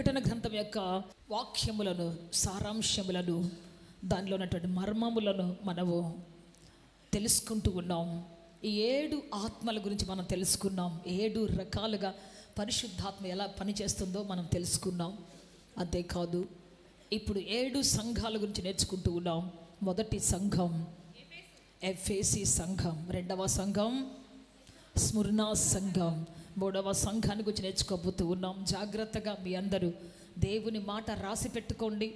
ప్రకటన గ్రంథం యొక్క వాక్యములను, సారాంశములను, దానిలో ఉన్నటువంటి మర్మములను మనము తెలుసుకుంటూ ఉన్నాం. ఈ 7 ఆత్మల గురించి మనం తెలుసుకున్నాం. 7 రకాలుగా పరిశుద్ధాత్మ ఎలా పనిచేస్తుందో మనం తెలుసుకున్నాం. అంతేకాదు ఇప్పుడు 7 సంఘాల గురించి నేర్చుకుంటూ ఉన్నాం. మొదటి సంఘం ఎఫెసీ సంఘం, రెండవ సంఘం స్ముర్నా సంఘం, మూడవ సంఘాన్ని గురించి నేర్చుకోబోతూ ఉన్నాం. జాగ్రత్తగా మీ అందరూ దేవుని మాట రాసి పెట్టుకోండి.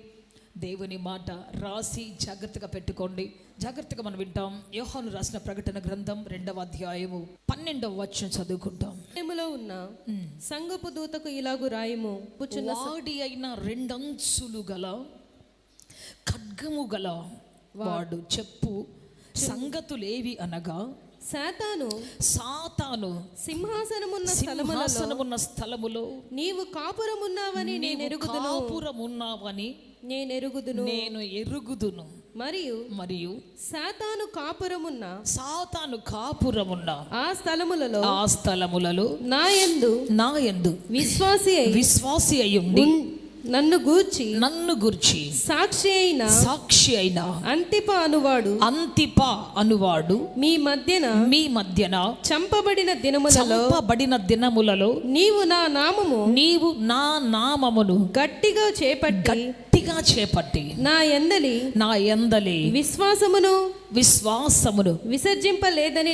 దేవుని మాట రాసి జాగ్రత్తగా పెట్టుకోండి. జాగ్రత్తగా మనం వింటాం. యోహాను రాసిన ప్రకటన గ్రంథం 2వ అధ్యాయము 12వ వచనం చదువుకుంటాం. ఉన్న సంఘపు దూతకు ఇలాగు రాయము, వాడి అయిన 2 అంచులు గల ఖడ్గము గల వాడు చెప్పు సంగతులేవి అనగా, సాతాను సింహాసనమున్న స్థలములో నీవు కాపురమున్నావని నేను ఎరుగుదును. మరియు సాతాను కాపురమున్న ఆ స్థలములలో నా యందు విశ్వాసి అయ్యుండి నన్ను గూర్చి సాక్షి అయిన అంతిప అనువాడు మీ మధ్యన చంపబడిన దినములలో నీవు నా నామమును గట్టిగా చేపట్టి నా యందలి విశ్వాసమును విసర్జింపలేదని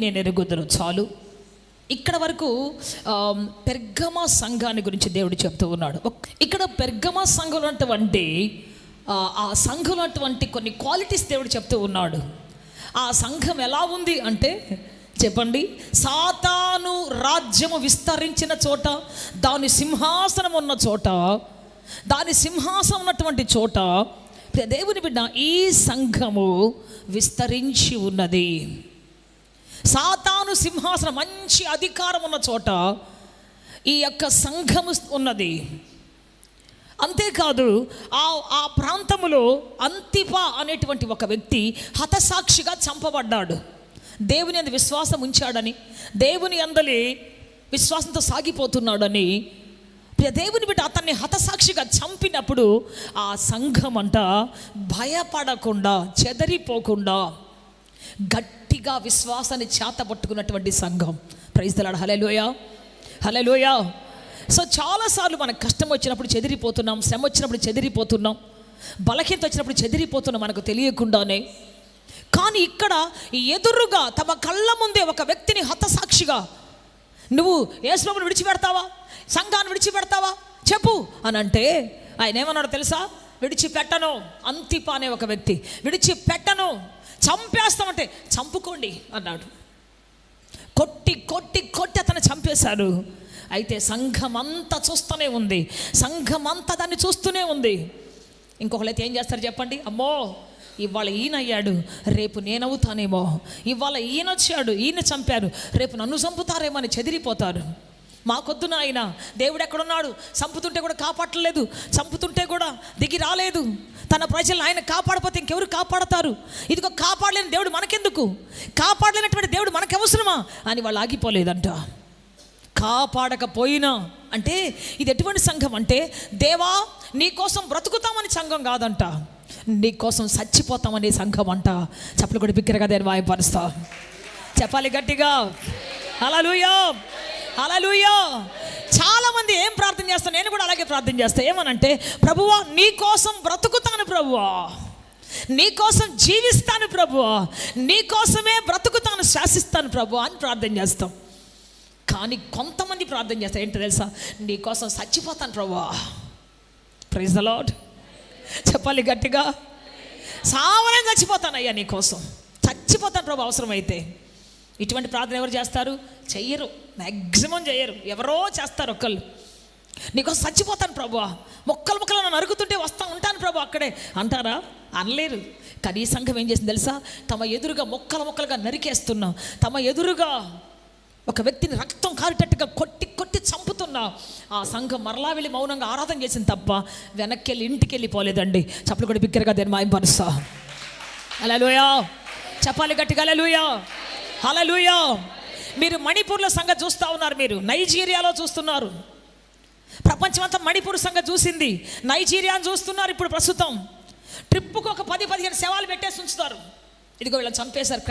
నేను ఎరుగుదును. చాలు. ఇక్కడ వరకు పెర్గమా సంఘాన్ని గురించి దేవుడు చెప్తూ ఉన్నాడు. ఇక్కడ పెర్గమా సంఘంలో అటువంటి ఆ సంఘంలో అటువంటి కొన్ని క్వాలిటీస్ దేవుడు చెప్తూ ఉన్నాడు. ఆ సంఘం ఎలా ఉంది అంటే, చెప్పండి, సాతాను రాజ్యము విస్తరించిన చోట, దాని సింహాసనం ఉన్న చోట, దాని సింహాసనం ఉన్నటువంటి చోట దేవుని బిడ్డ ఈ సంఘము విస్తరించి ఉన్నది. సాతాను సింహాసనం, మంచి అధికారం ఉన్న చోట ఈ యొక్క సంఘము ఉన్నది. అంతేకాదు ఆ ప్రాంతములో అంతిప అనేటువంటి ఒక వ్యక్తి హతసాక్షిగా చంపబడ్డాడు. దేవుని అందు విశ్వాసం ఉంచాడని, దేవుని అందలి విశ్వాసంతో సాగిపోతున్నాడని దేవుని బిడ్డ అతన్ని హతసాక్షిగా చంపినప్పుడు ఆ సంఘం అంట భయపడకుండా, చెదరిపోకుండా గట్టిగా విశ్వాసాన్ని చేతబట్టుకున్నటువంటి సంఘం. Praise the lord. Hallelujah, hallelujah. So చాలాసార్లు మనకు కష్టం వచ్చినప్పుడు చెదిరిపోతున్నాం, శ్రమ వచ్చినప్పుడు చెదిరిపోతున్నాం, బలహీనత వచ్చినప్పుడు చెదిరిపోతున్నాం మనకు తెలియకుండానే. కానీ ఇక్కడ ఎదురుగా తమ కళ్ళ ముందే ఒక వ్యక్తిని హతసాక్షిగా, నువ్వు యేసుప్రభువుని విడిచిపెడతావా, సంఘాన్ని విడిచిపెడతావా చెప్పు అని అంటే ఆయన ఏమన్నాడో తెలుసా? విడిచిపెట్టను. అంతిప అనే ఒక వ్యక్తి విడిచిపెట్టను, చంపేస్తామంటే చంపుకోండి అన్నాడు. కొట్టి అతను చంపేశారు. అయితే సంఘం అంతా చూస్తూనే ఉంది, సంఘం అంతా దాన్ని చూస్తూనే ఉంది. ఇంకొకళ్ళైతే ఏం చేస్తారు చెప్పండి? అమ్మో, ఇవాళ ఈయన అయ్యాడు, రేపు నేనవుతానేమో, ఇవాళ ఈయన వచ్చాడు, ఈయన చంపారు, రేపు నన్ను చంపుతారేమో అని చెదిరిపోతారు. మాకొద్దున ఆయన దేవుడు ఎక్కడున్నాడు, చంపుతుంటే కూడా కాపాడలేదు, చంపుతుంటే కూడా దిగి రాలేదు, తన ప్రజలను ఆయన కాపాడపోతే ఇంకెవరు కాపాడతారు, ఇదిగో కాపాడలేని దేవుడు మనకెందుకు, కాపాడలేనటువంటి దేవుడు మనకు అవసరమా అని వాళ్ళు ఆగిపోలేదంట. కాపాడకపోయినా అంటే ఇది ఎటువంటి సంఘం అంటే, దేవా నీ కోసం బ్రతుకుతామని సంఘం కాదంట, నీ కోసం చచ్చిపోతామనే సంఘం అంట. చప్పలు కూడా బిగ్గరగా దేని వాయిపరుస్తా, చెప్పాలి గట్టిగా. హల్లెలూయా, హల్లెలూయా. చాలామంది ఏం ప్రార్థన చేస్తాను, నేను కూడా అలాగే ప్రార్థన చేస్తాను. ఏమనంటే, ప్రభువా నీ కోసం బ్రతుకుతాను, ప్రభువా నీ కోసం జీవిస్తాను, ప్రభువా నీ కోసమే బ్రతుకుతాను, శాసిస్తాను ప్రభువా అని ప్రార్థన చేస్తాం. కానీ కొంతమంది ప్రార్థన చేస్తారు ఏంటో తెలుసా? నీ కోసం చచ్చిపోతాను ప్రభువా. Praise the lord. చెప్పాలి గట్టిగా. సావనే చచ్చిపోతానయ్యా నీ కోసం, చచ్చిపోతాను ప్రభు అవసరమైతే. ఇటువంటి ప్రార్థన ఎవరు చేస్తారు? చెయ్యరు, మ్యాక్సిమం చెయ్యరు. ఎవరో చేస్తారు ఒకళ్ళు. నీకోసం చచ్చిపోతాను ప్రభువా, మొక్కలు నన్ను నరుకుతుంటే ఉంటాను ప్రభు అక్కడే అంటారా? అనలేరు. కానీ ఈ సంఘం ఏం చేసింది తెలుసా? తమ ఎదురుగా మొక్కలుగా నరికేస్తున్నా, తమ ఎదురుగా ఒక వ్యక్తిని రక్తం కారేటట్టుగా కొట్టి చంపుతున్నా ఆ సంఘం మరలా వెళ్ళి మౌనంగా ఆరాధన చేసింది తప్ప వెనక్కి వెళ్ళి ఇంటికి వెళ్ళిపోలేదండి. చప్పలు కూడా బిగ్గరగా దేని మాయింపరుస్తా. హల్లెలూయా, చెప్పాలి గట్టిగా. హల్లెలూయా, హల్లెలూయా. మీరు మణిపూర్లో సంగతి చూస్తూ ఉన్నారు, మీరు నైజీరియాలో చూస్తున్నారు, ప్రపంచం అంతా మణిపూర్ సంగతి చూసింది, నైజీరియాని చూస్తున్నారు. ఇప్పుడు ప్రస్తుతం ట్రిప్పుకు ఒక 10-15 శవాలు పెట్టేసి ఉంచుతారు. ఇదిగో వీళ్ళని చంపేశారు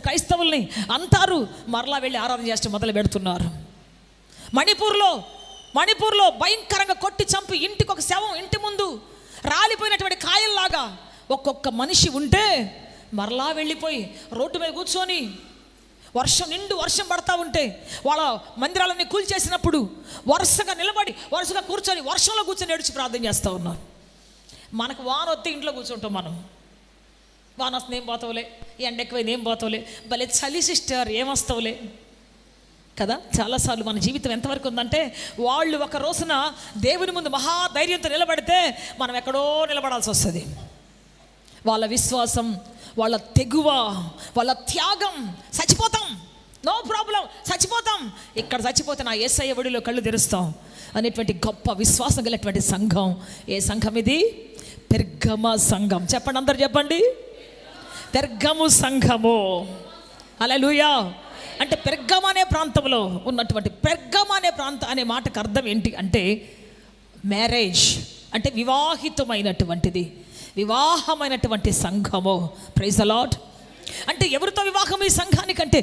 క్రైస్తవుల్ని అంటారు. మరలా వెళ్ళి ఆరాధన చేస్తే మొదలు పెడుతున్నారు. మణిపూర్లో భయంకరంగా కొట్టి చంపి ఇంటికి ఒక శవం, ఇంటి ముందు రాలిపోయినటువంటి కాయల్లాగా ఒక్కొక్క మనిషి ఉంటే మరలా వెళ్ళిపోయి రోడ్డు మీద కూర్చొని వర్షం పడతా ఉంటే వాళ్ళ మందిరాలన్నీ కూల్చేసినప్పుడు వరుసగా నిలబడి వరుసగా కూర్చొని వర్షంలో కూర్చొని ఏడ్చి ప్రార్థన చేస్తూ ఉన్నారు. మనకు వాన వస్తే ఇంట్లో కూర్చుంటాం. మనం వాన వస్తుంది ఏం పోతావులే, ఎండ ఎక్కువైంది ఏం పోతావులే, భలే చలి సిస్టర్ ఏమొస్తావులే కదా. చాలాసార్లు మన జీవితం ఎంతవరకు ఉందంటే, వాళ్ళు ఒక రోజున దేవుని ముందు మహాధైర్యంతో నిలబడితే మనం ఎక్కడో నిలబడాల్సి వస్తుంది. వాళ్ళ విశ్వాసం, వాళ్ళ తెగువ, వాళ్ళ త్యాగం, చచ్చిపోతాం, నో ప్రాబ్లం, చచ్చిపోతాం, ఇక్కడ చచ్చిపోతే నా యేసయ్య ఒడిలో కళ్ళు తెరుస్తాం అనేటువంటి గొప్ప విశ్వాసం కలిగినటువంటి సంఘం. ఏ సంఘం ఇది? పెర్గమ సంఘం. చెప్పండి, అందరు చెప్పండి, పెర్గము సంఘము. హల్లెలూయా. అంటే పెర్గమ అనే ప్రాంతంలో ఉన్నటువంటి పెర్గమ అనే అనే మాటకు అర్థం ఏంటి అంటే మ్యారేజ్, అంటే వివాహమైనటువంటి సంఘము. Praise the lord. అంటే ఎవరితో వివాహం ఈ సంఘానికంటే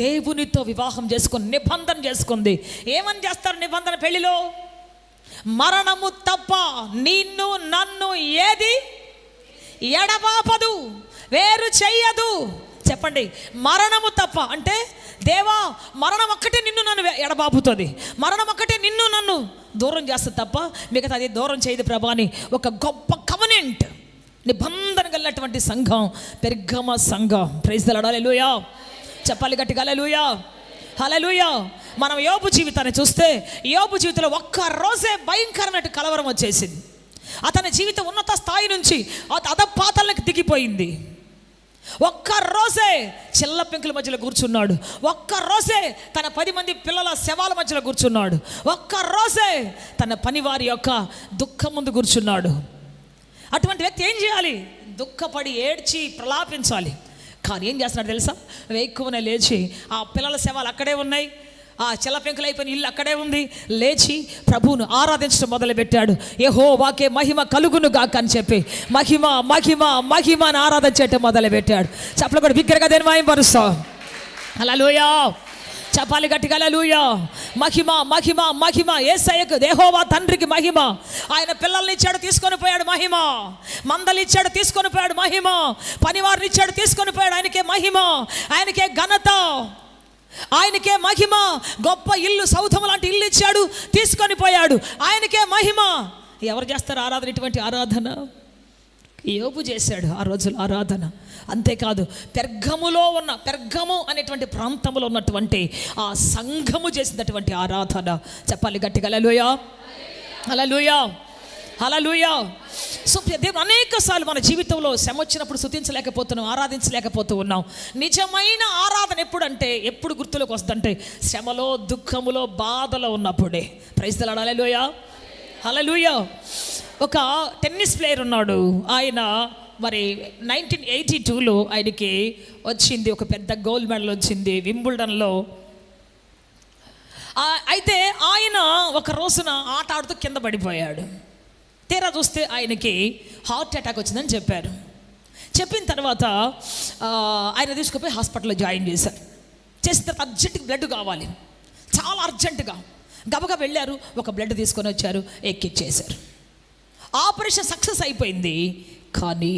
దేవునితో వివాహం చేసుకొని నిబంధన చేసుకుంది. ఏమని చేస్తారు నిబంధన పెళ్లిలో? మరణము తప్ప నిన్ను నన్ను ఏది ఎడబాపదు, వేరు చెయ్యదు. చెప్పండి, మరణము తప్ప అంటే దేవా మరణం ఒక్కటే నిన్ను నన్ను ఎడబాపుతుంది, మరణం ఒక్కటే నిన్ను నన్ను దూరం చేస్తుంది తప్ప మిగతా అది దూరం చేయదు ప్రభా అని ఒక గొప్ప కవెనెంట్, నిబంధన కలిగినటువంటి సంఘం పెర్గమ సంఘం. Praise the lord. హల్లెలూయా. చెప్పాలి గట్టిగా హల్లెలూయా, హల్లెలూయా. మనం యోబు జీవితాన్ని చూస్తే యోబు జీవితంలో ఒక్క రోజే భయంకరమైన కలవరం వచ్చేసింది. అతని జీవితం ఉన్నత స్థాయి నుంచి అధపాతాళానికి దిగిపోయింది. ఒక్క రోజే చిల్ల పెంకుల మధ్యలో కూర్చున్నాడు. ఒక్క రోజే తన 10 మంది పిల్లల శవాల మధ్యలో కూర్చున్నాడు. ఒక్క రోజే తన పనివారి యొక్క దుఃఖం ముందు కూర్చున్నాడు. అటువంటి వ్యక్తి ఏం చేయాలి? దుఃఖపడి ఏడ్చి ప్రలాపించాలి. కానీ ఏం చేస్తున్నాడు తెలుసా? వేక్కువనే లేచి ఆ పిల్లల శవాలు అక్కడే ఉన్నాయి, ఆ చిల్ల పెంకులు అయిపోయిన ఇల్లు అక్కడే ఉంది, లేచి ప్రభువును ఆరాధించడం మొదలుపెట్టాడు. యెహోవాకే మహిమ కలుగును గాక అని చెప్పి మహిమ మహిమ మహిమ అని ఆరాధన చేయటం మొదలుపెట్టాడు. చెప్పలు కూడా బిగ్గరగా దేని మహిమపరుస్తాం. హల్లెలూయా. చెప్పాలి గట్టిగా హల్లెలూయా. మహిమ మహిమ మహిమ యేసయ్యకు, యెహోవా తండ్రికి మహిమ. ఆయన పిల్లల్ని ఇచ్చాడు, తీసుకొని పోయాడు మహిమ. మందలు ఇచ్చాడు, తీసుకొని పోయాడు మహిమ. పనివారిని ఇచ్చాడు, తీసుకొని పోయాడు. ఆయనకే మహిమ, ఆయనకే ఘనత, ఆయనకే మహిమ. గొప్ప ఇల్లు, సౌధం లాంటి ఇల్లు ఇచ్చాడు, తీసుకొని పోయాడు. ఆయనకే మహిమ. ఎవరు చేస్తారు ఆరాధన? ఇటువంటి ఆరాధన యోబు చేశాడు ఆ రోజుల ఆరాధన. అంతేకాదు పెర్గము అనేటువంటి ప్రాంతంలో ఉన్నటువంటి ఆ సంఘము చేసినటువంటి ఆరాధన. చెప్పాలి గట్టిగా హల్లెలూయా, హల్లెలూయా, హల్లెలూయా. సో దేవుడు అనేక సార్లు మన జీవితంలో శ్రమ వచ్చినప్పుడు స్తుతించలేకపోతున్నాం, ఆరాధించలేకపోతూ ఉన్నాం. నిజమైన ఆరాధన ఎప్పుడంటే, ఎప్పుడు గుర్తులోకి వస్తుందంటే శ్రమలో, దుఃఖములో, బాధలో ఉన్నప్పుడే. Praise the lord. Hallelujah, hallelujah. ఒక టెన్నిస్ ప్లేయర్ ఉన్నాడు. ఆయన మరి 1982లో ఆయనకి వచ్చింది ఒక పెద్ద గోల్డ్ మెడల్ వచ్చింది వింబుల్డన్లో. అయితే ఆయన ఒక రోజున ఆట ఆడుతూ కింద పడిపోయాడు. తీరా చూస్తే ఆయనకి హార్ట్ అటాక్ వచ్చిందని చెప్పారు. చెప్పిన తర్వాత ఆయన తీసుకుపోయి హాస్పిటల్లో జాయిన్ చేశారు. చేసిన తర్వాత అర్జెంటుగా బ్లడ్ కావాలి, చాలా అర్జెంటుగా గబగబా వెళ్ళారు. ఒక బ్లడ్ తీసుకొని వచ్చారు, ఎక్కిచ్చేశారు. ఆపరేషన్ సక్సెస్ అయిపోయింది. కానీ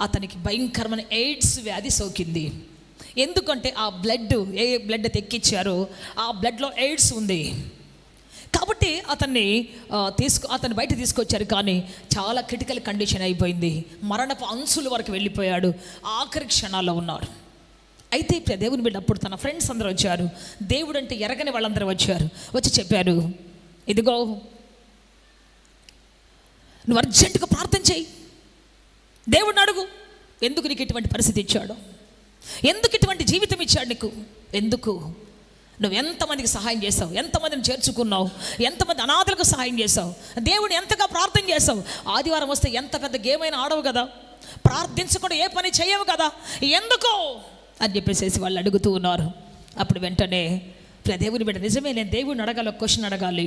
అతనికి భయంకరమైన ఎయిడ్స్ వ్యాధి సోకింది. ఎందుకంటే ఆ బ్లడ్, ఏ బ్లడ్ అయితే ఎక్కిచ్చారో ఆ బ్లడ్లో ఎయిడ్స్ ఉంది. కాబట్టి అతన్ని బయట తీసుకొచ్చారు. కానీ చాలా క్రిటికల్ కండిషన్ అయిపోయింది. మరణపు అంచుల వరకు వెళ్ళిపోయాడు. ఆఖరి క్షణాల్లో ఉన్నారు. అయితే ఇప్పుడు దేవుని బిడ్డ అప్పుడు తన ఫ్రెండ్స్ అందరూ వచ్చారు. దేవుడు అంటే ఎరగని వాళ్ళందరూ వచ్చి చెప్పారు, ఇదిగో నువ్వు అర్జెంటుగా ప్రార్థన చేయి, దేవుడిని అడుగు, ఎందుకు నీకు ఇటువంటి పరిస్థితి ఇచ్చాడు, ఎందుకు ఇటువంటి జీవితం ఇచ్చాడు నీకు, ఎందుకు నువ్వు ఎంతమందికి సహాయం చేసావు, ఎంతమందిని చేర్చుకున్నావు, ఎంతమంది అనాథలకు సహాయం చేసావు, దేవుడు ఎంతగా ప్రార్థన చేసావు, ఆదివారం వస్తే ఎంత పెద్ద గేమ్ అయినా ఆడవు కదా, ప్రార్థించకుండా ఏ పని చేయవు కదా, ఎందుకు అని చెప్పేసి వాళ్ళు అడుగుతూ ఉన్నారు. అప్పుడు వెంటనే దేవుని బిడ్డ, నిజమే, నేను దేవుడిని అడగాలి, ఒక క్వశ్చన్ అడగాలి,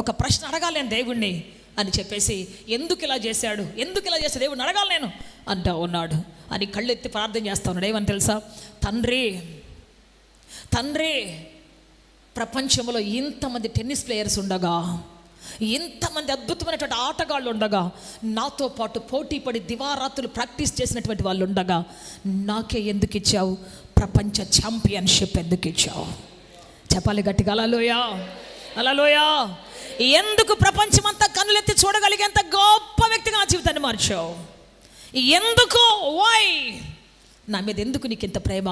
ఒక ప్రశ్న అడగాలి నేను దేవుణ్ణి అని చెప్పేసి, ఎందుకు ఇలా చేశాడు, ఎందుకు ఇలా చేస్తే దేవుడిని అడగాలి నేను అంటా ఉన్నాడు అని కళ్ళెత్తి ప్రార్థన చేస్తా ఉన్నాడు. ఏమని తెలుసా? తండ్రి, తండ్రి, ప్రపంచంలో ఇంతమంది టెన్నిస్ ప్లేయర్స్ ఉండగా, ఇంతమంది అద్భుతమైనటువంటి ఆటగాళ్ళు ఉండగా, నాతో పాటు పోటీ పడి దివారాత్రులు ప్రాక్టీస్ చేసినటువంటి వాళ్ళు ఉండగా, నాకే ఎందుకు ఇచ్చావు ప్రపంచ ఛాంపియన్షిప్? ఎందుకు ఇచ్చావు? చెప్పాలి గట్టిగా, హల్లెలూయా, హల్లెలూయా. ఎందుకు ప్రపంచమంతా కన్నులెత్తి చూడగలిగేంత గొప్ప వ్యక్తిగా నా జీవితాన్ని మార్చావు? ఎందుకు? వై? నా మీద ఎందుకు నీకు ఇంత ప్రేమ?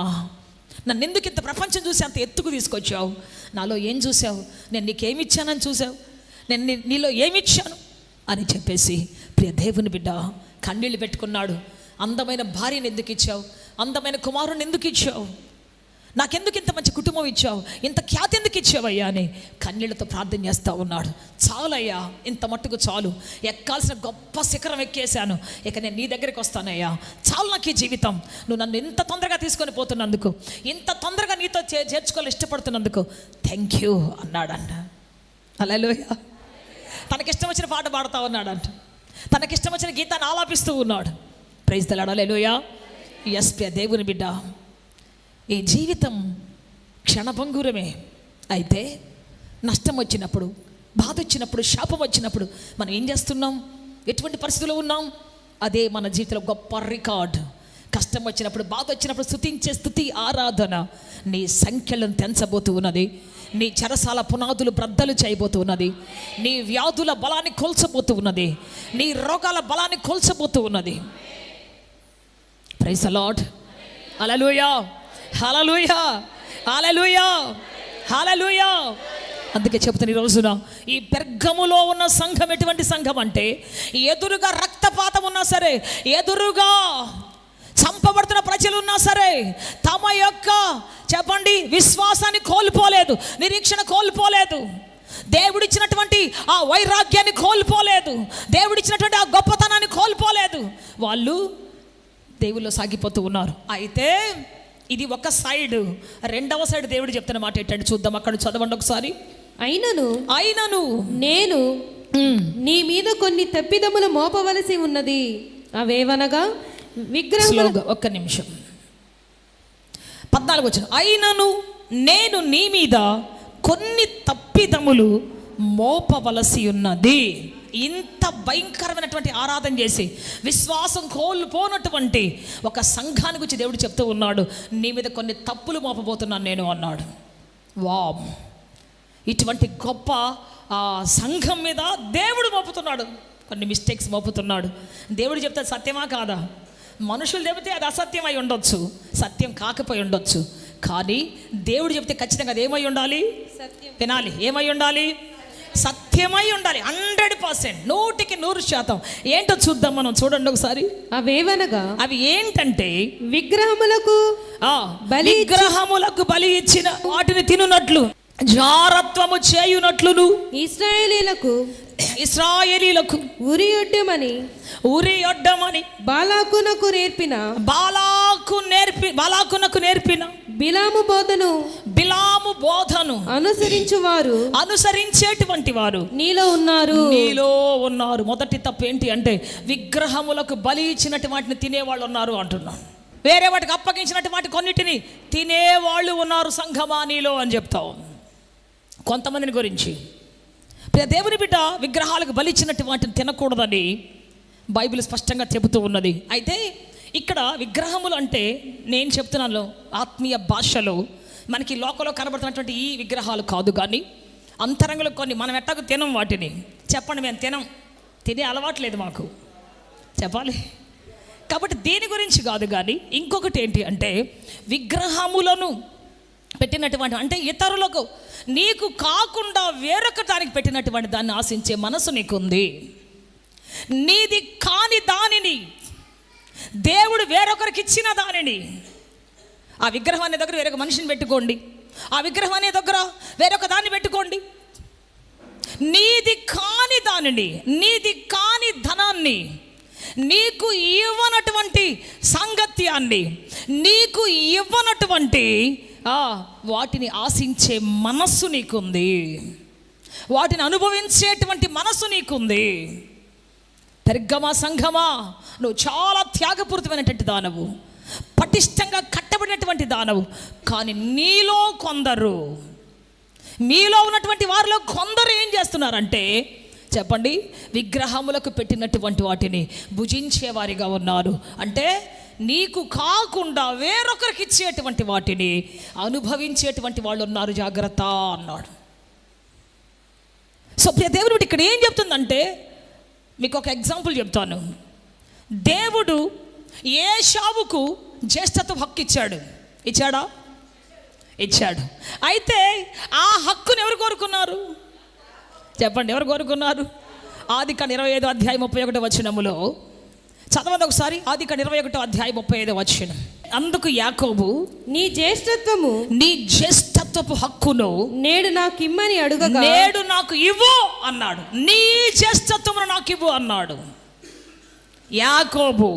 నన్ను ఎందుకు ఇంత ప్రపంచం చూసి అంత ఎత్తుకు తీసుకొచ్చావు? నాలో ఏం చూసావు? నేను నీకేమి ఇచ్చానని చూసావు? నేను నీలో ఏమిచ్చాను అని చెప్పేసి ప్రియ దేవుని బిడ్డ కన్నీళ్ళు పెట్టుకున్నాడు. అందమైన భార్యను ఎందుకు ఇచ్చావు? అందమైన కుమారుని ఎందుకు ఇచ్చావు? నాకెందుకు ఇంత మంచి కుటుంబం ఇచ్చావు? ఇంత ఖ్యాతి ఎందుకు ఇచ్చావయ్యా అని కన్నీళ్లతో ప్రార్థన చేస్తూ ఉన్నాడు. చాలయ్యా, ఇంత మట్టుకు చాలు, ఎక్కాల్సిన గొప్ప శిఖరం ఎక్కేశాను, ఇక నేను నీ దగ్గరికి వస్తానయ్యా, చాలు నాకు ఈ జీవితం. నువ్వు నన్ను ఇంత తొందరగా తీసుకొని పోతున్నందుకు, ఇంత తొందరగా నీతో చేర్చుకోవాలి ఇష్టపడుతున్నందుకు థ్యాంక్ యూ అన్నాడంట. హల్లెలూయా. తనకిష్టం వచ్చిన పాట పాడుతూ ఉన్నాడంట, తనకిష్టం వచ్చిన గీతాన్ని ఆలాపిస్తూ ఉన్నాడు. Praise the lord, hallelujah. Yes ప్రియ దేవుని బిడ్డ, ఈ జీవితం క్షణభంగురమే. అయితే నష్టం వచ్చినప్పుడు, బాధ వచ్చినప్పుడు, శాపం వచ్చినప్పుడు మనం ఏం చేస్తున్నాం? ఎటువంటి పరిస్థితుల్లో ఉన్నాం? అదే మన జీవితంలో గొప్ప రికార్డ్. కష్టం వచ్చినప్పుడు, బాధ వచ్చినప్పుడు స్తుతించే స్తుతి ఆరాధన నీ సంఖ్యలను తెంచబోతూ ఉన్నది. నీ చెరసాల పునాదులు బ్రద్దలు చేయబోతూ ఉన్నది. నీ వ్యాధుల బలాన్ని కోల్చబోతూ ఉన్నది. నీ రోగాల బలాన్ని కోల్చబోతూ ఉన్నది. Praise the lord, hallelujah, hallelujah, hallelujah, హల్లెలూయా. అందుకే చెప్తాను ఈ రోజున, ఈ పెర్గములో ఉన్న సంఘం ఎటువంటి సంఘం అంటే, ఎదురుగా రక్తపాతం ఉన్నా సరే, ఎదురుగా చంపబడుతున్న ప్రజలు ఉన్నా సరే, తమ యొక్క చెప్పండి విశ్వాసాన్ని కోల్పోలేదు, నిరీక్షణ కోల్పోలేదు, దేవుడిచ్చినటువంటి ఆ వైరాగ్యాన్ని కోల్పోలేదు, దేవుడిచ్చినటువంటి ఆ గొప్పతనాన్ని కోల్పోలేదు. వాళ్ళు దేవుల్లో సాగిపోతూ ఉన్నారు. అయితే ఇది ఒక సైడ్. రెండవ సైడ్ దేవుడు చెప్తున్న మాట ఏంటంటే చూద్దాం, అక్కడ చదవండి ఒకసారి. అయినను నేను నీ మీద కొన్ని తప్పిదములు మోపవలసి ఉన్నది, అవేవనగా విగ్రహం. ఒక్క నిమిషం, 14 వచనం. అయినను నేను నీ మీద కొన్ని తప్పిదములు మోపవలసి ఉన్నది. ఇంత భయంకరమైనటువంటి ఆరాధన చేసి విశ్వాసం కోల్పోనటువంటి ఒక సంఘాన్ని గురించి దేవుడు చెప్తూ ఉన్నాడు, నీ మీద కొన్ని తప్పులు మోపబోతున్నాను నేను అన్నాడు. వావ్, ఇటువంటి గొప్ప సంఘం మీద దేవుడు మోపుతున్నాడు, కొన్ని మిస్టేక్స్ మోపుతున్నాడు. దేవుడు చెప్తే సత్యమా కాదా? మనుషులు చెబితే అది అసత్యం అయి ఉండొచ్చు, సత్యం కాకపోయి ఉండొచ్చు, కానీ దేవుడు చెప్తే ఖచ్చితంగా అది ఏమై ఉండాలి? వినాలి. ఏమై ఉండాలి? సత్యమై ఉండాలి. 100%, 100%. ఏంటో చూద్దాం మనం. చూడండి ఒకసారి. అవేవనగా, అవి ఏంటంటే విగ్రహములకు బలి ఇచ్చిన వాటిని తినునట్లు, జారత్వము చేయునట్లును ఇశ్రాయేలీలకు ఉరియొడ్డమని బాలాకునకు నేర్పిన బిలాము బోధను అనుసరించేటువంటి వారు నీలో ఉన్నారు. మొదటి తప్పు ఏంటి అంటే, విగ్రహములకు బలి ఇచ్చినటువంటి వాటిని తినేవాళ్ళు ఉన్నారు అంటున్నాను. వేరే వాటికి అప్పగించినటువంటి వాటి కొన్నిటిని తినేవాళ్ళు ఉన్నారు సంఘమా నీలో అని చెప్తావు. కొంతమందిని గురించి దేవుని బిడ్డ విగ్రహాలకు బలి ఇచ్చినటువంటి వాటిని తినకూడదని బైబిల్ స్పష్టంగా చెబుతూ ఉన్నది. అయితే ఇక్కడ విగ్రహములు అంటే నేను చెప్తున్నాను ఆత్మీయ భాషలో మనకి లోకంలో కనబడుతున్నటువంటి ఈ విగ్రహాలు కాదు, కానీ అంతరంగంలో కొన్ని మనం ఎట్టకు తినం వాటిని. చెప్పండి, మేము తినే అలవాట్లేదు మాకు, చెప్పాలి. కాబట్టి దీని గురించి కాదు, కానీ ఇంకొకటి ఏంటి అంటే, విగ్రహములను పెట్టినటువంటి అంటే ఇతరులకు, నీకు కాకుండా వేరొక దానికి పెట్టినటువంటి దాన్ని ఆశించే మనసు నీకుంది. నీది కాని దానిని దేవుడు వేరొకరికి ఇచ్చిన దానిని, ఆ విగ్రహం అనే దగ్గర వేరొక మనిషిని పెట్టుకోండి, ఆ విగ్రహం అనే దగ్గర వేరొక దాన్ని పెట్టుకోండి. నీది కాని దానిని, నీది కాని ధనాన్ని, నీకు ఇవ్వనటువంటి సాంగత్యాన్ని, నీకు ఇవ్వనటువంటి వాటిని ఆశించే మనస్సు నీకుంది, వాటిని అనుభవించేటువంటి మనస్సు నీకుంది. పెర్గమా సంఘమా, నువ్వు చాలా త్యాగపూరితమైనటువంటి దానవు, పటిష్టంగా కట్టబడినటువంటి దానవు. కానీ మీలో ఉన్నటువంటి వారిలో కొందరు ఏం చేస్తున్నారంటే చెప్పండి, విగ్రహములకు పెట్టినటువంటి వాటిని భుజించేవారిగా ఉన్నారు. అంటే నీకు కాకుండా వేరొకరికి ఇచ్చేటువంటి వాటిని అనుభవించేటువంటి వాళ్ళు ఉన్నారు, జాగ్రత్త అన్నాడు. సో దేవుడు ఇక్కడ ఏం చెప్తుందంటే, మీకు ఒక ఎగ్జాంపుల్ చెప్తాను. దేవుడు ఏశావుకు జ్యేష్ఠత్వ హక్కు ఇచ్చాడా? ఇచ్చాడు. అయితే ఆ హక్కును ఎవరు కోరుకున్నారు? చెప్పండి, ఎవరు కోరుకున్నారు? ఆదికాండం 25వ అధ్యాయం 31వ వచనములో చదవండి ఒకసారి. ఆదికాండం 21వ అధ్యాయం 35వ వచనం. అందుకు యాకోబు, నీ జ్యేష్ఠత్వపు హక్కును నేడు నాకు ఇమ్మని అడుగగా, నేడు నాకు ఇవ్వు అన్నాడు. నీ జ్యేష్ఠత్వమును నాకు ఇవ్వు అన్నాడు యాకోబు.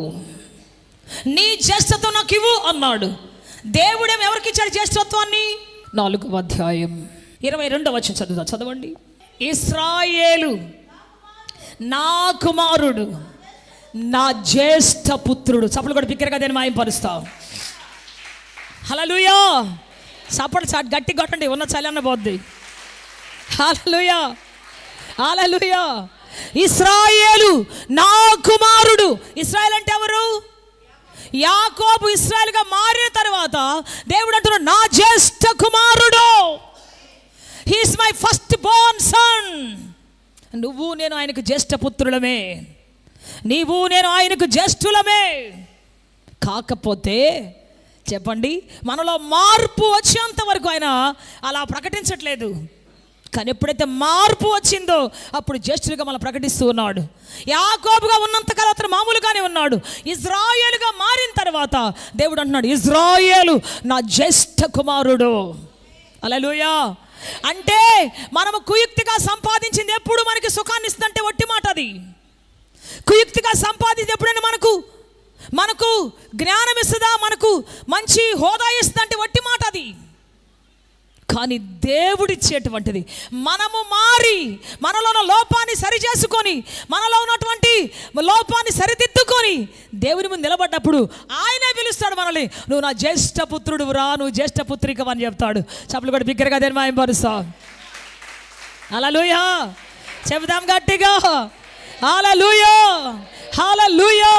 నీ జ్యేష్ఠత్వం నాకు ఇవ్వు అన్నాడు. దేవుడేం ఎవరికి ఇచ్చాడు జ్యేష్ఠత్వాన్ని? 4వ అధ్యాయం 22వ వచనం చదవండి. ఇశ్రాయేలు నా కుమారుడు, నా జ్యేష్ఠ పుత్రుడు. చప్పలు కూడా బిగ్గరగా నేను మాయంపరుస్తావు. హల్లెలూయా. చప్పట్లు గట్టి కొట్టండి, ఉన్న చలి అన్న పోద్ది. హల్లెలూయా, హల్లెలూయా. ఇశ్రాయేలు నా కుమారుడు. ఇశ్రాయేల్ అంటే ఎవరు? యాకోబు ఇశ్రాయేలుగా మారిన తర్వాత దేవుడు అంటున్నాడు, నా జ్యేష్ఠ కుమారుడు. He is my first born son. నువ్వు నేను ఆయనకు జ్యేష్ఠ పుత్రులమే, నీవు నేను ఆయనకు జ్యేష్ఠులమే. కాకపోతే చెప్పండి, మనలో మార్పు వచ్చేంత వరకు ఆయన అలా ప్రకటించట్లేదు. కానీ ఎప్పుడైతే మార్పు వచ్చిందో అప్పుడు జ్యేష్ఠులుగా మనం ప్రకటిస్తూ ఉన్నాడు. యాకోబుగా ఉన్నంతకాలం అతను మామూలుగానే ఉన్నాడు. ఇజ్రాయేలుగా మారిన తర్వాత దేవుడు అంటున్నాడు, ఇజ్రాయేలు నా జ్యేష్ఠ కుమారుడు. హల్లెలూయా. అంటే మనము కుయుక్తిగా సంపాదించింది ఎప్పుడు మనకి సుఖాన్ని ఇస్తుందంటే ఒట్టి మాట అది. కుయుక్తిగా సంపాదించి ఎప్పుడైనా మనకు జ్ఞానం ఇస్తుందా, మనకు మంచి హోదా ఇస్తుందంటే ఒట్టి మాట అది. కానీ దేవుడిచ్చేటువంటిది మనము మారి మనలో ఉన్న లోపాన్ని సరిచేసుకొని, మనలో ఉన్నటువంటి లోపాన్ని సరిదిద్దుకొని దేవుని ముందు నిలబడ్డప్పుడు ఆయనే పిలుస్తాడు మనల్ని, నువ్వు నా జ్యేష్ఠ పుత్రుడు రా, నువ్వు జ్యేష్ఠ పుత్రిక అని చెప్తాడు. చప్పలు కూడా బిగ్గరగా దేని మాయంపరుస్తా. హల్లెలూయా. చెబుదాం గట్టిగా, హల్లెలూయా, హల్లెలూయా.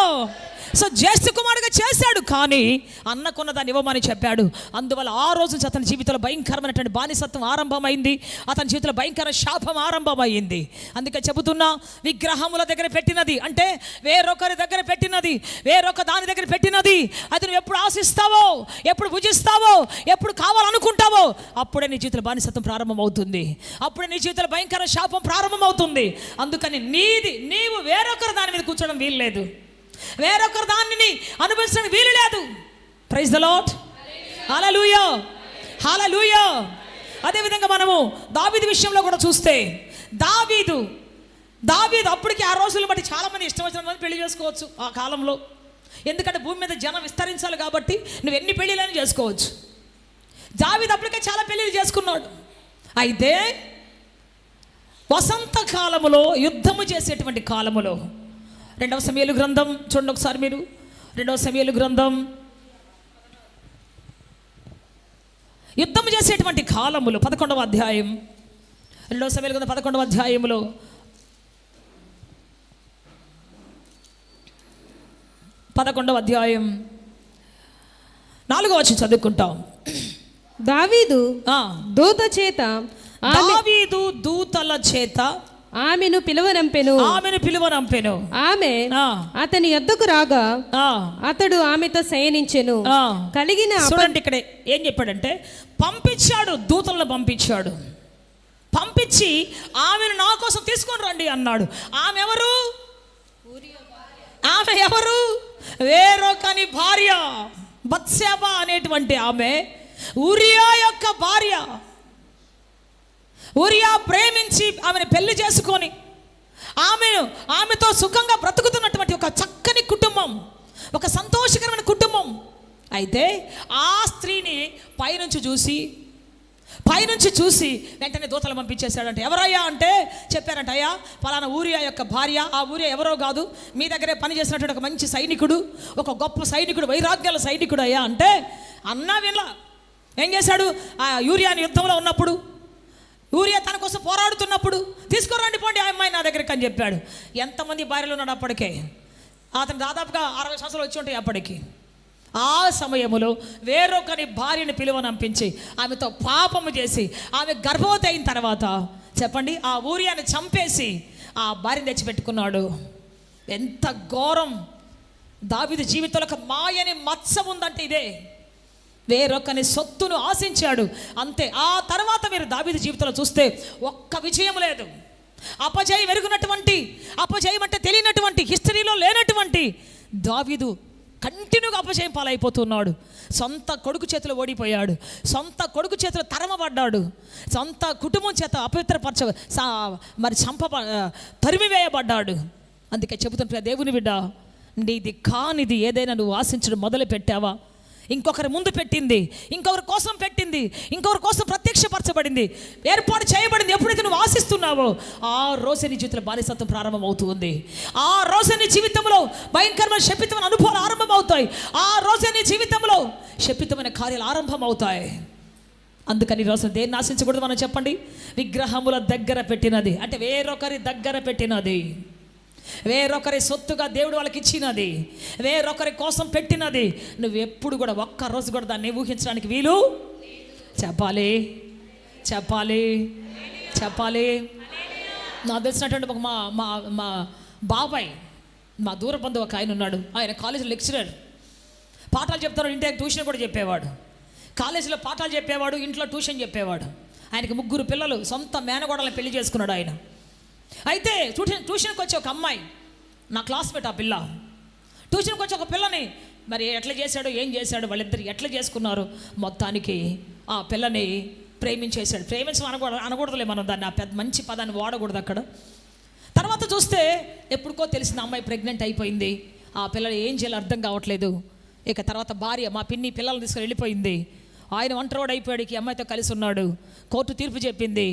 సో జ్యేష్ఠ కుమారుడిగా చేశాడు, కానీ అన్నకున్న దాన్ని ఇవ్వమని చెప్పాడు. అందువల్ల ఆ రోజు అతని జీవితంలో భయంకరమైనటువంటి బానిసత్వం ఆరంభమైంది, అతని జీవితంలో భయంకర శాపం ఆరంభమైంది. అందుకే చెబుతున్నా, విగ్రహముల దగ్గర పెట్టినది అంటే వేరొకరి దగ్గర పెట్టినది, వేరొక దాని దగ్గర పెట్టినది అది నువ్వు ఎప్పుడు ఆశిస్తావో, ఎప్పుడు భుజిస్తావో, ఎప్పుడు కావాలనుకుంటావో అప్పుడే నీ జీవితంలో బానిసత్వం ప్రారంభమవుతుంది, అప్పుడే నీ జీవితంలో భయంకర శాపం ప్రారంభమవుతుంది. అందుకని నీవు వేరొకరు దాని మీద కూర్చోవడం వీలు లేదు, వేరొకరు దానిని అనుభవించడానికి వీలు లేదు. Praise the lord. Hallelujah, hallelujah. అదేవిధంగా మనము దావీదు విషయంలో కూడా చూస్తే, దావీదు అప్పటికి ఆ రోజులను బట్టి చాలామంది ఇష్టం వచ్చిన మంది పెళ్లి చేసుకోవచ్చు ఆ కాలంలో. ఎందుకంటే భూమి మీద జనం విస్తరించాలి కాబట్టి నువ్వు ఎన్ని పెళ్ళిళ్ళని చేసుకోవచ్చు. దావీదు అప్పటికే చాలా పెళ్ళిళ్ళు చేసుకున్నాడు. అయితే వసంతకాలములో, యుద్ధము చేసేటువంటి కాలములో, 2వ సమూయేలు గ్రంథం చూడండి ఒకసారి మీరు. 2వ సమూయేలు గ్రంథం, యుద్ధం చేసేటువంటి కాలములు 11వ అధ్యాయం, 2వ సమూయేలు గ్రంథం 11వ అధ్యాయములో 11వ అధ్యాయం 4వ వచనం చదువుకుంటాం. దావీదు దూతల చేత ఆమెను పిలువనంపెను. ఆమె అతని యొద్దకు రాగా అతడు ఆమెతో శయనించెను. కలిగిన చూడండి, ఇక్కడ ఏం చెప్పాడంటే పంపించాడు, దూతలను పంపించి ఆమెను నా కోసం తీసుకొని రండి అన్నాడు. ఆమె ఎవరు? వేరొకని భార్య, బత్షెబా అనేటువంటి ఆమె ఊరియా యొక్క భార్య. ఊరియా ప్రేమించి ఆమెను పెళ్లి చేసుకొని ఆమెతో సుఖంగా బ్రతుకుతున్నటువంటి ఒక చక్కని కుటుంబం, ఒక సంతోషకరమైన కుటుంబం. అయితే ఆ స్త్రీని పైనుంచి చూసి వెంటనే దూతలు పంపించేశాడంట. ఎవరయ్యా అంటే చెప్పారంట, అయ్యా పలానా ఊరియా యొక్క భార్య. ఆ ఊరియా ఎవరో కాదు, మీ దగ్గరే పనిచేసినటువంటి ఒక మంచి సైనికుడు, ఒక గొప్ప సైనికుడు, వైరాగ్యాల సైనికుడు అయ్యా అంటే అన్నా వినలా. ఏం చేశాడు, ఆ యూరియాని యుద్ధంలో ఉన్నప్పుడు, యూరియా తన కోసం పోరాడుతున్నప్పుడు, తీసుకురండి పోండి ఆ అమ్మాయి నా దగ్గరికి అని చెప్పాడు. ఎంతమంది భార్యలు ఉన్నాడు అప్పటికే? అతను దాదాపుగా 60 సంవత్సరాలు వచ్చి ఉంటాయి అప్పటికి. ఆ సమయంలో వేరొకరి భార్యని పిలువనంపించి ఆమెతో పాపము చేసి ఆమె గర్భవతి అయిన తర్వాత చెప్పండి ఆ ఊరియాని చంపేసి ఆ భార్యని తెచ్చిపెట్టుకున్నాడు. ఎంత ఘోరం! దావీదు జీవితంలో ఒక మాయని మచ్చ ఉందంటే ఇదే. వేరొకని సొత్తును ఆశించాడు అంతే. ఆ తర్వాత మీరు దావీదు జీవితంలో చూస్తే ఒక్క విజయం లేదు. అపజయం ఎరుగునటువంటి, అపజయం అంటే తెలియనటువంటి, హిస్టరీలో లేనటువంటి దావీదు కంటిన్యూగా అపజయం పాలైపోతున్నాడు. సొంత కొడుకు చేతిలో ఓడిపోయాడు, సొంత కొడుకు చేతిలో తరమబడ్డాడు, సొంత కుటుంబం చేత తరిమివేయబడ్డాడు. అందుకే చెబుతున్న దేవుని బిడ్డ, నీది కానిది ఏదైనా నువ్వు ఆశించడం మొదలు పెట్టావా? ఇంకొకరి ముందు పెట్టింది, ఇంకొకరి కోసం పెట్టింది, ఇంకొకరి కోసం ప్రత్యక్షపరచబడింది, ఏర్పాటు చేయబడింది. ఎప్పుడైతే నువ్వు ఆశిస్తున్నావో ఆ రోజు నీ జీవితంలో బానిసత్వం ప్రారంభమవుతుంది. ఆ రోజు నీ జీవితంలో భయంకరమైన శపితమైన అనుభవాలు ఆరంభమవుతాయి. ఆ రోజు నీ జీవితంలో శపితమైన కార్యాలు ఆరంభమవుతాయి. అందుకని ఈరోజు దేన్ని ఆశించకూడదు మనం చెప్పండి? విగ్రహముల దగ్గర పెట్టినది అంటే వేరొకరి దగ్గర పెట్టినది, వేరొకరి సొత్తుగా దేవుడు వాళ్ళకి ఇచ్చినది, వేరొకరి కోసం పెట్టినది. నువ్వు ఎప్పుడు కూడా ఒక్కరోజు కూడా దాన్ని ఊహించడానికి వీలు. చెప్పాలి చెప్పాలి చెప్పాలి. నాకు తెలిసినటువంటి ఒక మా బాబాయ్, మా దూర బంధువు ఒక ఆయన ఉన్నాడు. ఆయన కాలేజీలో లెక్చరర్, పాఠాలు చెప్తాడు, ఇంటికి ట్యూషన్ కూడా చెప్పేవాడు. కాలేజీలో పాఠాలు చెప్పేవాడు, ఇంట్లో ట్యూషన్ చెప్పేవాడు. ఆయనకి 3 పిల్లలు, సొంత మేనగోడలను పెళ్లి చేసుకున్నాడు ఆయన. అయితే ట్యూషన్కి వచ్చే ఒక అమ్మాయి, నా క్లాస్మేట్, ఆ పిల్ల ట్యూషన్కి వచ్చి ఒక పిల్లని మరి ఎట్లా చేశాడు, ఏం చేశాడు, వాళ్ళిద్దరు ఎట్లా చేసుకున్నారు, మొత్తానికి ఆ పిల్లని ప్రేమించేశాడు. అనకూడదులే మనం దాన్ని, ఆ పెద్ద మంచి పదాన్ని వాడకూడదు అక్కడ. తర్వాత చూస్తే ఎప్పుడుకో తెలిసిన అమ్మాయి ప్రెగ్నెంట్ అయిపోయింది. ఆ పిల్లలు ఏం చేయాలో అర్థం కావట్లేదు. ఇక తర్వాత భార్య, మా పిన్ని, పిల్లల్ని తీసుకొని వెళ్ళిపోయింది. ఆయన ఒంటరోడు అయిపోయాడు, ఈ అమ్మాయితో కలిసి ఉన్నాడు. కోర్టు తీర్పు చెప్పింది,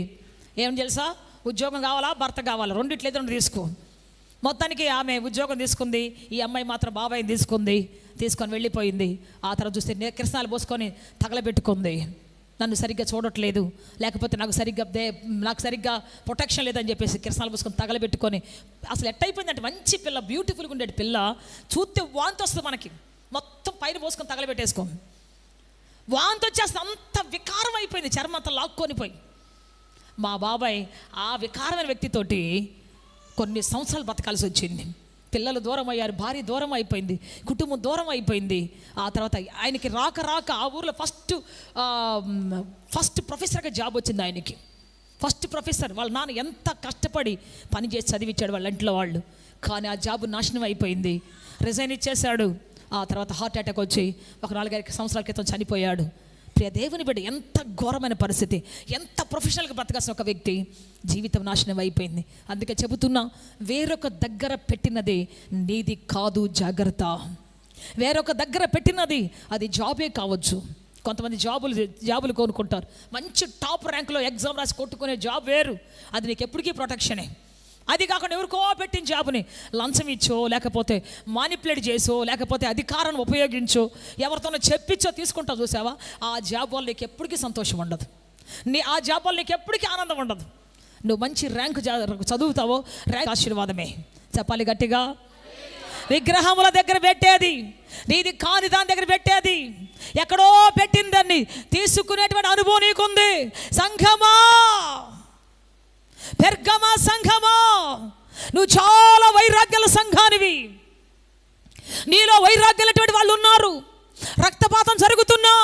ఏం తెలుసా, ఉద్యోగం కావాలా, భర్త కావాలా, రెండిట్లేదు తీసుకో. మొత్తానికి ఆమె ఉద్యోగం తీసుకుంది, ఈ అమ్మాయి మాత్రం బాబాయిని తీసుకొని వెళ్ళిపోయింది. ఆ తర్వాత చూస్తే కిరసనాలు పోసుకొని తగలబెట్టుకుంది. నన్ను సరిగ్గా చూడట్లేదు, లేకపోతే నాకు సరిగ్గా ప్రొటెక్షన్ లేదని చెప్పేసి కిరసనాలు పోసుకొని తగలబెట్టుకొని, అసలు ఎట్టయిపోయిందంటే మంచి పిల్ల, బ్యూటిఫుల్గా ఉండే పిల్ల, చూస్తే వాంతి వస్తుంది మనకి, మొత్తం పైన పోసుకొని తగలబెట్టేసుకో, వాంతి వచ్చేస్తే అంత వికారం అయిపోయింది, చర్మం అంతా లాక్కొని పోయి. మా బాబాయ్ ఆ వికారమైన వ్యక్తితోటి కొన్ని సంవత్సరాలు బతకాల్సి వచ్చింది. పిల్లలు దూరం అయ్యారు, భార్య దూరం అయిపోయింది, కుటుంబం దూరం అయిపోయింది. ఆ తర్వాత ఆయనకి రాక ఆ ఊర్లో ఫస్ట్ ప్రొఫెసర్గా జాబ్ వచ్చింది ఆయనకి. First professor. వాళ్ళ నాన్న ఎంత కష్టపడి పని చేసి చదివించాడు వాళ్ళ ఇంట్లో వాళ్ళు. కానీ ఆ జాబ్ నాశనం అయిపోయింది, రిజైన్ ఇచ్చేశాడు. ఆ తర్వాత హార్ట్ అటాక్ వచ్చి ఒక 4-5 సంవత్సరాల క్రితం చనిపోయాడు. ప్రియ దేవుని బిడ్డ, ఎంత ఘోరమైన పరిస్థితి, ఎంత ప్రొఫెషనల్గా బ్రతకాల్సిన ఒక వ్యక్తి జీవితం నాశనం అయిపోయింది. అందుకే చెబుతున్నా, వేరొక దగ్గర పెట్టినది నీది కాదు, జాగ్రత్త. వేరొక దగ్గర పెట్టినది అది జాబే కావచ్చు. కొంతమంది జాబులు కోరుకుంటారు, మంచి టాప్ ర్యాంకులో ఎగ్జామ్ రాసి కొట్టుకునే జాబ్ వేరు, అది నీకు ఎప్పటికీ ప్రొటెక్షనే. అది కాకుండా ఎవరికో పెట్టిన జాబుని లంచం ఇచ్చో, లేకపోతే మానిపులేట్ చేసో, లేకపోతే అధికారాన్ని ఉపయోగించో, ఎవరితోనో చెప్పించో తీసుకుంటావు చూసావా, ఆ జాబ్ వల్ల నీకు ఎప్పటికీ సంతోషం ఉండదు, ఆ జాబ్ వల్ల నీకు ఎప్పటికీ ఆనందం ఉండదు. నువ్వు మంచి ర్యాంకు చదువుతావో, ర్యాంక్ ఆశీర్వాదమే. చెప్పాలి గట్టిగా. విగ్రహముల దగ్గర పెట్టేది, నీది కాని దాని దగ్గర పెట్టేది, ఎక్కడో పెట్టిందాన్ని తీసుకునేటువంటి అనుభవం నీకుంది. సంఘమా, పెర్గమా సంఘమా, నువ్వు చాలా వైరాగ్యాల సంఘానివి. నీలో వైరాగ్యాలటువంటి వాళ్ళు ఉన్నారు. రక్తపాతం జరుగుతున్నా,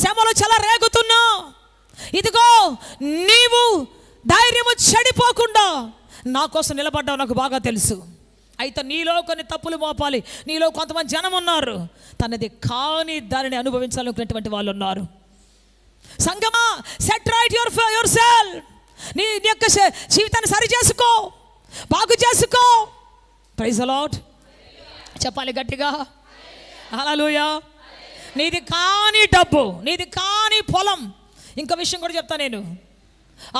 శ్రమలు చాలా రేగుతున్నా, ఇదిగో నీవు ధైర్యము చెడిపోకుండా నా కోసం నిలబడ్డావు, నాకు బాగా తెలుసు. అయితే నీలో కొన్ని తప్పులు మోపాలి, నీలో కొంతమంది జనం ఉన్నారు, తనది కాని దానిని అనుభవించాలనుకునేటువంటి వాళ్ళు ఉన్నారు. సంఘమా, సెట్ రైట్ యువర్ సెల్ఫ్. నీ యొక్క జీవితాన్ని సరి చేసుకో, బాగు చేసుకో. Praise the lord. చెప్పాలి గట్టిగా. హల్లెలూయా. నీది కాని డబ్బు, నీది కాని పొలం. ఇంకో విషయం కూడా చెప్తా నేను.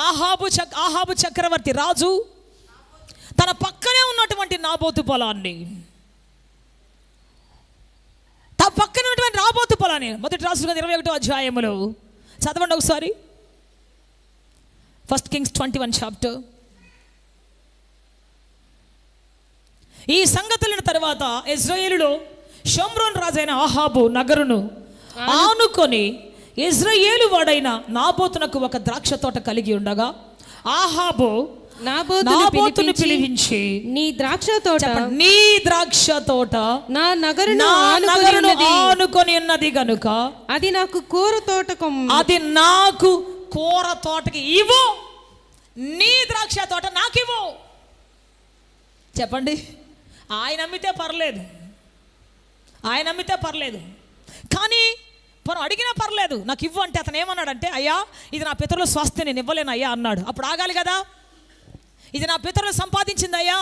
ఆహాబు చక్రవర్తి రాజు తన పక్కనే ఉన్నటువంటి నాబోతు పొలాన్ని, తన పక్కన ఉన్నటువంటి నాబోతు పొలాన్ని, మొదటి రాజుల 21వ అధ్యాయములో చదవండి ఒకసారి. 1 Kings 21 చాప్టర్. ఈ సంగతుల తర్వాత ఇశ్రాయేలులో షోమ్రోన్ రాజైన ఆహాబు నగరును ఆనుకొని ఇశ్రాయేలు వాడైన నాబోతునకు ఒక ద్రాక్ష తోట కలిగి ఉండగా ఆహాబు నాబోతును పిలిపించి, నీ ద్రాక్ష తోట నా నగరును ఆనుకొని ఉన్నది గనుక అది నాకు కూర తోటకి ఇవ్వు, నీ ద్రాక్ష తోట నాకు ఇవ్వు. చెప్పండి, ఆయన అమ్మితే పర్లేదు, కానీ మనం అడిగినా పర్లేదు, నాకు ఇవ్వు అంటే అతను ఏమన్నాడంటే, అయ్యా ఇది నా పితరుల స్వాస్థ్యం, నేను ఇవ్వలేను అయ్యా అన్నాడు. అప్పుడు ఆగాలి కదా, ఇది నా పితరులు సంపాదించింది అయ్యా,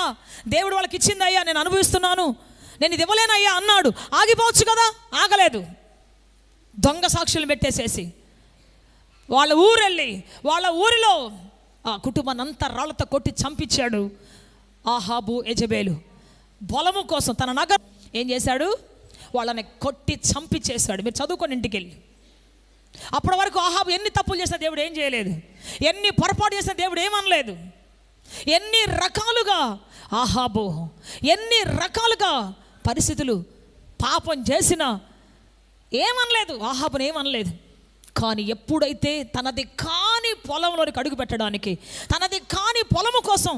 దేవుడు వాళ్ళకి ఇచ్చింది అయ్యా, నేను అనుభవిస్తున్నాను, నేను ఇది ఇవ్వలేను అయ్యా అన్నాడు. ఆగిపోవచ్చు కదా, ఆగలేదు. దొంగ సాక్షులు పెట్టేసేసి వాళ్ళ ఊరిలో ఆ కుటుంబాన్ని అంతా రాళ్లతో కొట్టి చంపించాడు ఆహాబు యెజెబెలు. బలము కోసం తన నగరం ఏం చేశాడు, వాళ్ళని కొట్టి చంపించేశాడు. మీరు చదువుకొని ఇంటికి వెళ్ళి. అప్పటి వరకు ఆహాబు ఎన్ని తప్పులు చేసినా దేవుడు ఏం చేయలేదు, ఎన్ని పొరపాటు చేసినా దేవుడు ఏమనలేదు. ఎన్ని రకాలుగా పరిస్థితులు పాపం చేసినా ఏమనలేదు, ఆహాబుని ఏమనలేదు. కానీ ఎప్పుడైతే తనది కాని పొలంలోనికి అడుగు పెట్టడానికి, తనది కాని పొలము కోసం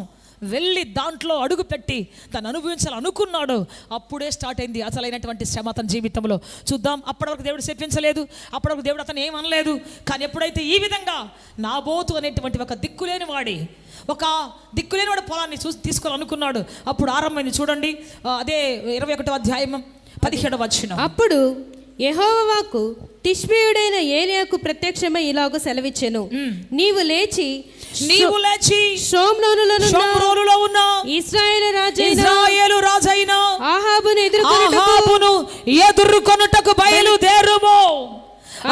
వెళ్ళి దాంట్లో అడుగుపెట్టి తను అనుభవించాలనుకున్నాడు, అప్పుడే స్టార్ట్ అయింది అసలైనటువంటి శ్రమ తన జీవితంలో. చూద్దాం. అప్పటి వరకు దేవుడు శపించలేదు, అప్పటి వరకు దేవుడు అతను ఏమనలేదు. కానీ ఎప్పుడైతే ఈ విధంగా నాబోతు అనేటువంటి ఒక దిక్కులేని వాడి పొలాన్ని తీసుకోవాలనుకున్నాడు, అప్పుడు ఆరంభమైంది. చూడండి, అదే 21వ అధ్యాయం 17వ వచనం. అప్పుడు యెహోవా వాక్కు తిష్బీయుడైన ఏలీయాకు ప్రత్యక్షమై ఇలాగ సెలవిచ్చెను, నీవు లేచి షోమ్రోనులో ఉన్న ఇశ్రాయేలు రాజైన ఆహాబును ఎదుర్కొనుటకు బయలుదేరుము.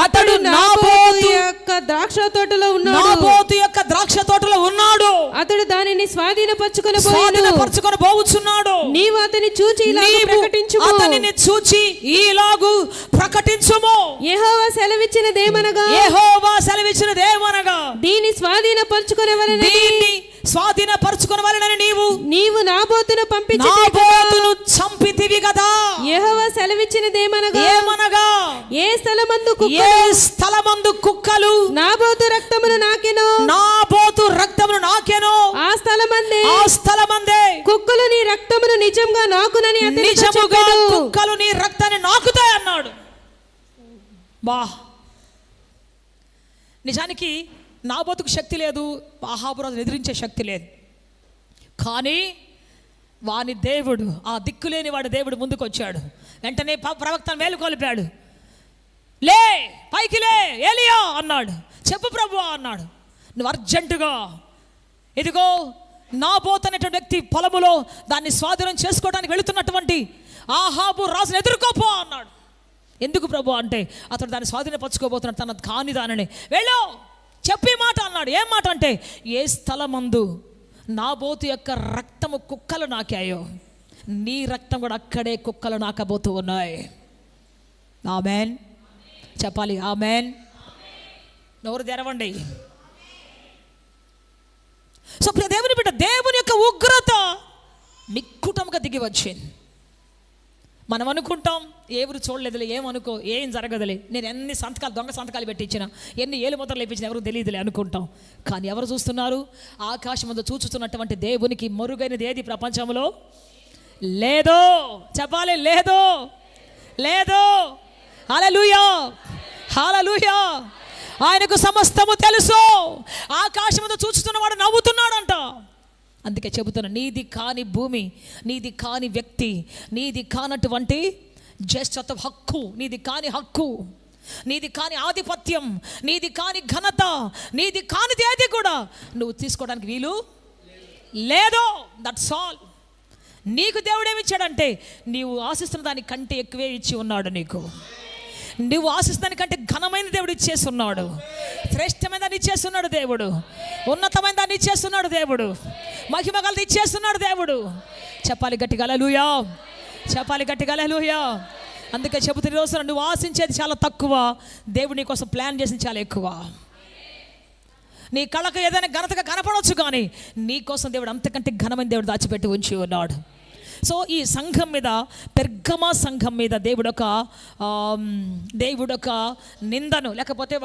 అతడు నాబోతు యొక్క ద్రాక్ష తోటలో ఉన్నాడు. అతడు దానిని స్వాధీనపరచుకొనబోచున్నాడు. నీవు అతని చూచి ఇలాగు ప్రకటించుము. యెహోవా సెలవిచ్చినదేమనగా దీన్ని స్వాధీనపరచుకొనవలెనని నీవు నాబోతును చంపితివి కదా. యెహోవా సెలవిచ్చినదేమనగా ఏ స్థలమందు కుక్కలు నాబోతు రక్తమును నాకెను ఆ స్థలమందే కుక్కలు నీ రక్తమును నిజంగా నాకునని కుక్కలు నీ రక్తాన్ని నాకుతాయి అన్నాడు. నిజానికి నాబోతుకు శక్తి లేదు, ఆహాబురాజును ఎదిరించే శక్తి లేదు. కానీ వాని దేవుడు, ఆ దిక్కులేని వాడి దేవుడు ముందుకు వచ్చాడు. వెంటనే ప్రవక్తను మేలుకొలిపాడు. లే, పైకి లే ఏలియా అన్నాడు. చెప్పు ప్రభువా అన్నాడు. నువ్వు అర్జెంటుగా ఇదిగో నాబోతు అనేటువంటి వ్యక్తి పొలములో దాన్ని స్వాధీనం చేసుకోవడానికి వెళుతున్నటువంటి ఆహాబు రాజును ఎదుర్కోపో అన్నాడు. ఎందుకు ప్రభు అంటే అతడు దాన్ని స్వాధీనపరచుకోబోతున్నాడు, తన కాని దానిని. వెళ్ళు, చెప్పి మాట అన్నాడు. ఏం మాట అంటే, ఏ స్థలమందు నాబోతు యొక్క రక్తము కుక్కలు నాకాయో నీ రక్తం కూడా అక్కడే కుక్కలు నాకబోతూ ఉన్నాయి. ఆమెన్ చెప్పాలి. ఆమెన్. నోరు తెరవండి. సో దేవుని బిడ్డ, దేవుని యొక్క ఉగ్రత నిక్కుటముగా దిగి వచ్చింది. మనం అనుకుంటాం ఎవరు చూడలేదులే, ఏమనుకో, ఏం జరగదులే, నేను ఎన్ని దొంగ సంతకాలు పెట్టి ఇచ్చిన, ఎన్ని ఏలు ముద్రలు వేయించిన ఎవరు తెలియదులే అనుకుంటాం. కానీ ఎవరు చూస్తున్నారు? ఆకాశం మీద చూచుతున్నటువంటి దేవునికి మరుగైనది ఏది ప్రపంచంలో లేదో. చెప్పాలి, లేదో. హల్లెలూయా, హల్లెలూయా. ఆయనకు సమస్తము తెలుసు. ఆకాశంతో చూస్తున్నవాడు నవ్వుతున్నాడంట. అందుకే చెబుతున్నా, నీది కాని భూమి, నీది కాని వ్యక్తి, నీది కానటువంటి జ్యేష్ఠత్వ హక్కు, నీది కాని హక్కు, నీది కాని ఆధిపత్యం, నీది కాని ఘనత, నీది కానిది ఏది కూడా నువ్వు తీసుకోవడానికి వీలు లేదు. That's all. నీకు దేవుడు ఏమిచ్చాడంటే నీవు ఆశిస్తున్న దానికంటే ఎక్కువే ఇచ్చి ఉన్నాడు నీకు. నువ్వు ఆశిస్తాని కంటే ఘనమైన దేవుడు ఇచ్చేస్తున్నాడు. శ్రేష్టమైన దాన్ని ఇచ్చేస్తున్నాడు దేవుడు. ఉన్నతమైన దాన్ని ఇచ్చేస్తున్నాడు దేవుడు. మహిమ గలది ఇచ్చేస్తున్నాడు దేవుడు. చెప్పాలి గట్టిగా హల్లెలూయా, చెప్పాలి గట్టిగా హల్లెలూయా. అందుకే చెబుతున్న రోజున నువ్వు ఆశించేది చాలా తక్కువ, దేవుడు నీ కోసం ప్లాన్ చేసింది చాలా ఎక్కువ. నీ కళ్ళకు ఏదైనా ఘనతగా కనపడవచ్చు, కానీ నీ కోసం దేవుడు అంతకంటే ఘనమైన దేవుడు దాచిపెట్టి ఉంచి ఉన్నాడు. సో ఈ సంఘం మీద, పెర్గమా సంఘం మీద దేవుడు ఒక నిందను, లేకపోతే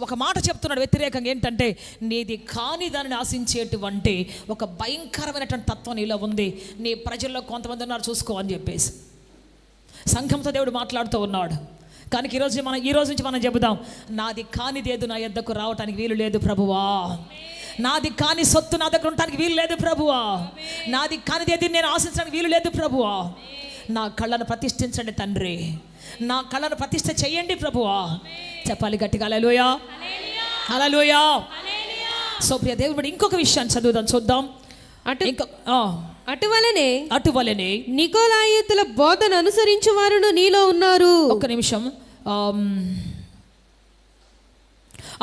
ఒక మాట చెప్తున్నాడు వ్యతిరేకంగా. ఏంటంటే, నీది కాని దానిని ఆశించేటువంటి ఒక భయంకరమైనటువంటి తత్వం నీలో ఉంది. నీ ప్రజల్లో కొంతమంది ఉన్నారు, చూసుకో అని చెప్పేసి సంఘంతో దేవుడు మాట్లాడుతూ ఉన్నాడు. కానీ ఈ రోజు నుంచి మనం చెబుదాం, నాది కానిదేదు నా యొద్దకు రావటానికి వీలు లేదు ప్రభువా. నాది కాని సొత్తు నా దగ్గర ఉండటానికి వీలు లేదు ప్రభువా. నాది కానిదేది నేను ఆశించడానికి వీలు లేదు ప్రభువా. నా కళ్ళను ప్రతిష్ఠించండి తండ్రి, నా కళ్ళను ప్రతిష్ఠ చెయ్యండి ప్రభువా. చెప్పాలి గట్టిగా హల్లెలూయా, హల్లెలూయా. సో ప్రియ దేవుడు ఇంకొక విషయాన్ని చూద్దాం. అటువలనే నికోలాయితుల బోధన అనుసరించు వారును నీలో ఉన్నారు. ఒక్క నిమిషం.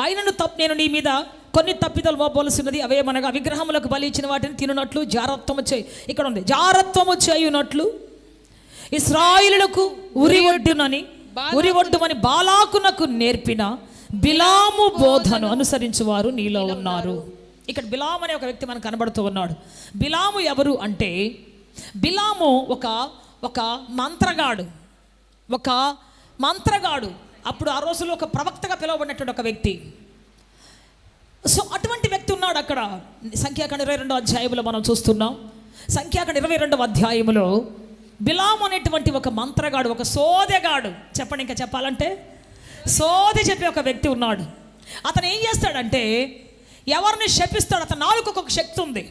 అయినను నేను నీ మీద కొన్ని తప్పిదాలు మోపవలసినది. అవేమనగా, విగ్రహములకు బలి ఇచ్చిన వాటిని తినునట్లు జారత్వము చేయి. ఇక్కడ ఉంది, జారత్వము చేయునట్లు ఇశ్రాయేలులకు ఉరివొడ్డుమని బాలాకునకు నేర్పిన బిలాము బోధను అనుసరించువారు నీలో ఉన్నారు. ఇక్కడ బిలాము అనే ఒక వ్యక్తి మనకు కనబడుతూ ఉన్నాడు. బిలాము ఎవరు అంటే, బిలాము ఒక మంత్రగాడు. అప్పుడు ఆ రోజుల్లో ఒక ప్రవక్తగా పిలువబడినటువంటి ఒక వ్యక్తి. సో అటువంటి వ్యక్తి ఉన్నాడు అక్కడ. సంఖ్యాకాండ 22వ అధ్యాయంలో మనం చూస్తున్నాం. సంఖ్యాకాండ 22వ అధ్యాయంలో బిలాము అనేటువంటి ఒక మంత్రగాడు, ఒక సోదెగాడు, చెప్పండి ఇంకా చెప్పాలంటే సోదె చెప్పే ఒక వ్యక్తి ఉన్నాడు. అతను ఏం చేస్తాడంటే, ఎవరిని శపిస్తాడు. అతని నాలుకకు ఒక శక్తి ఉంది.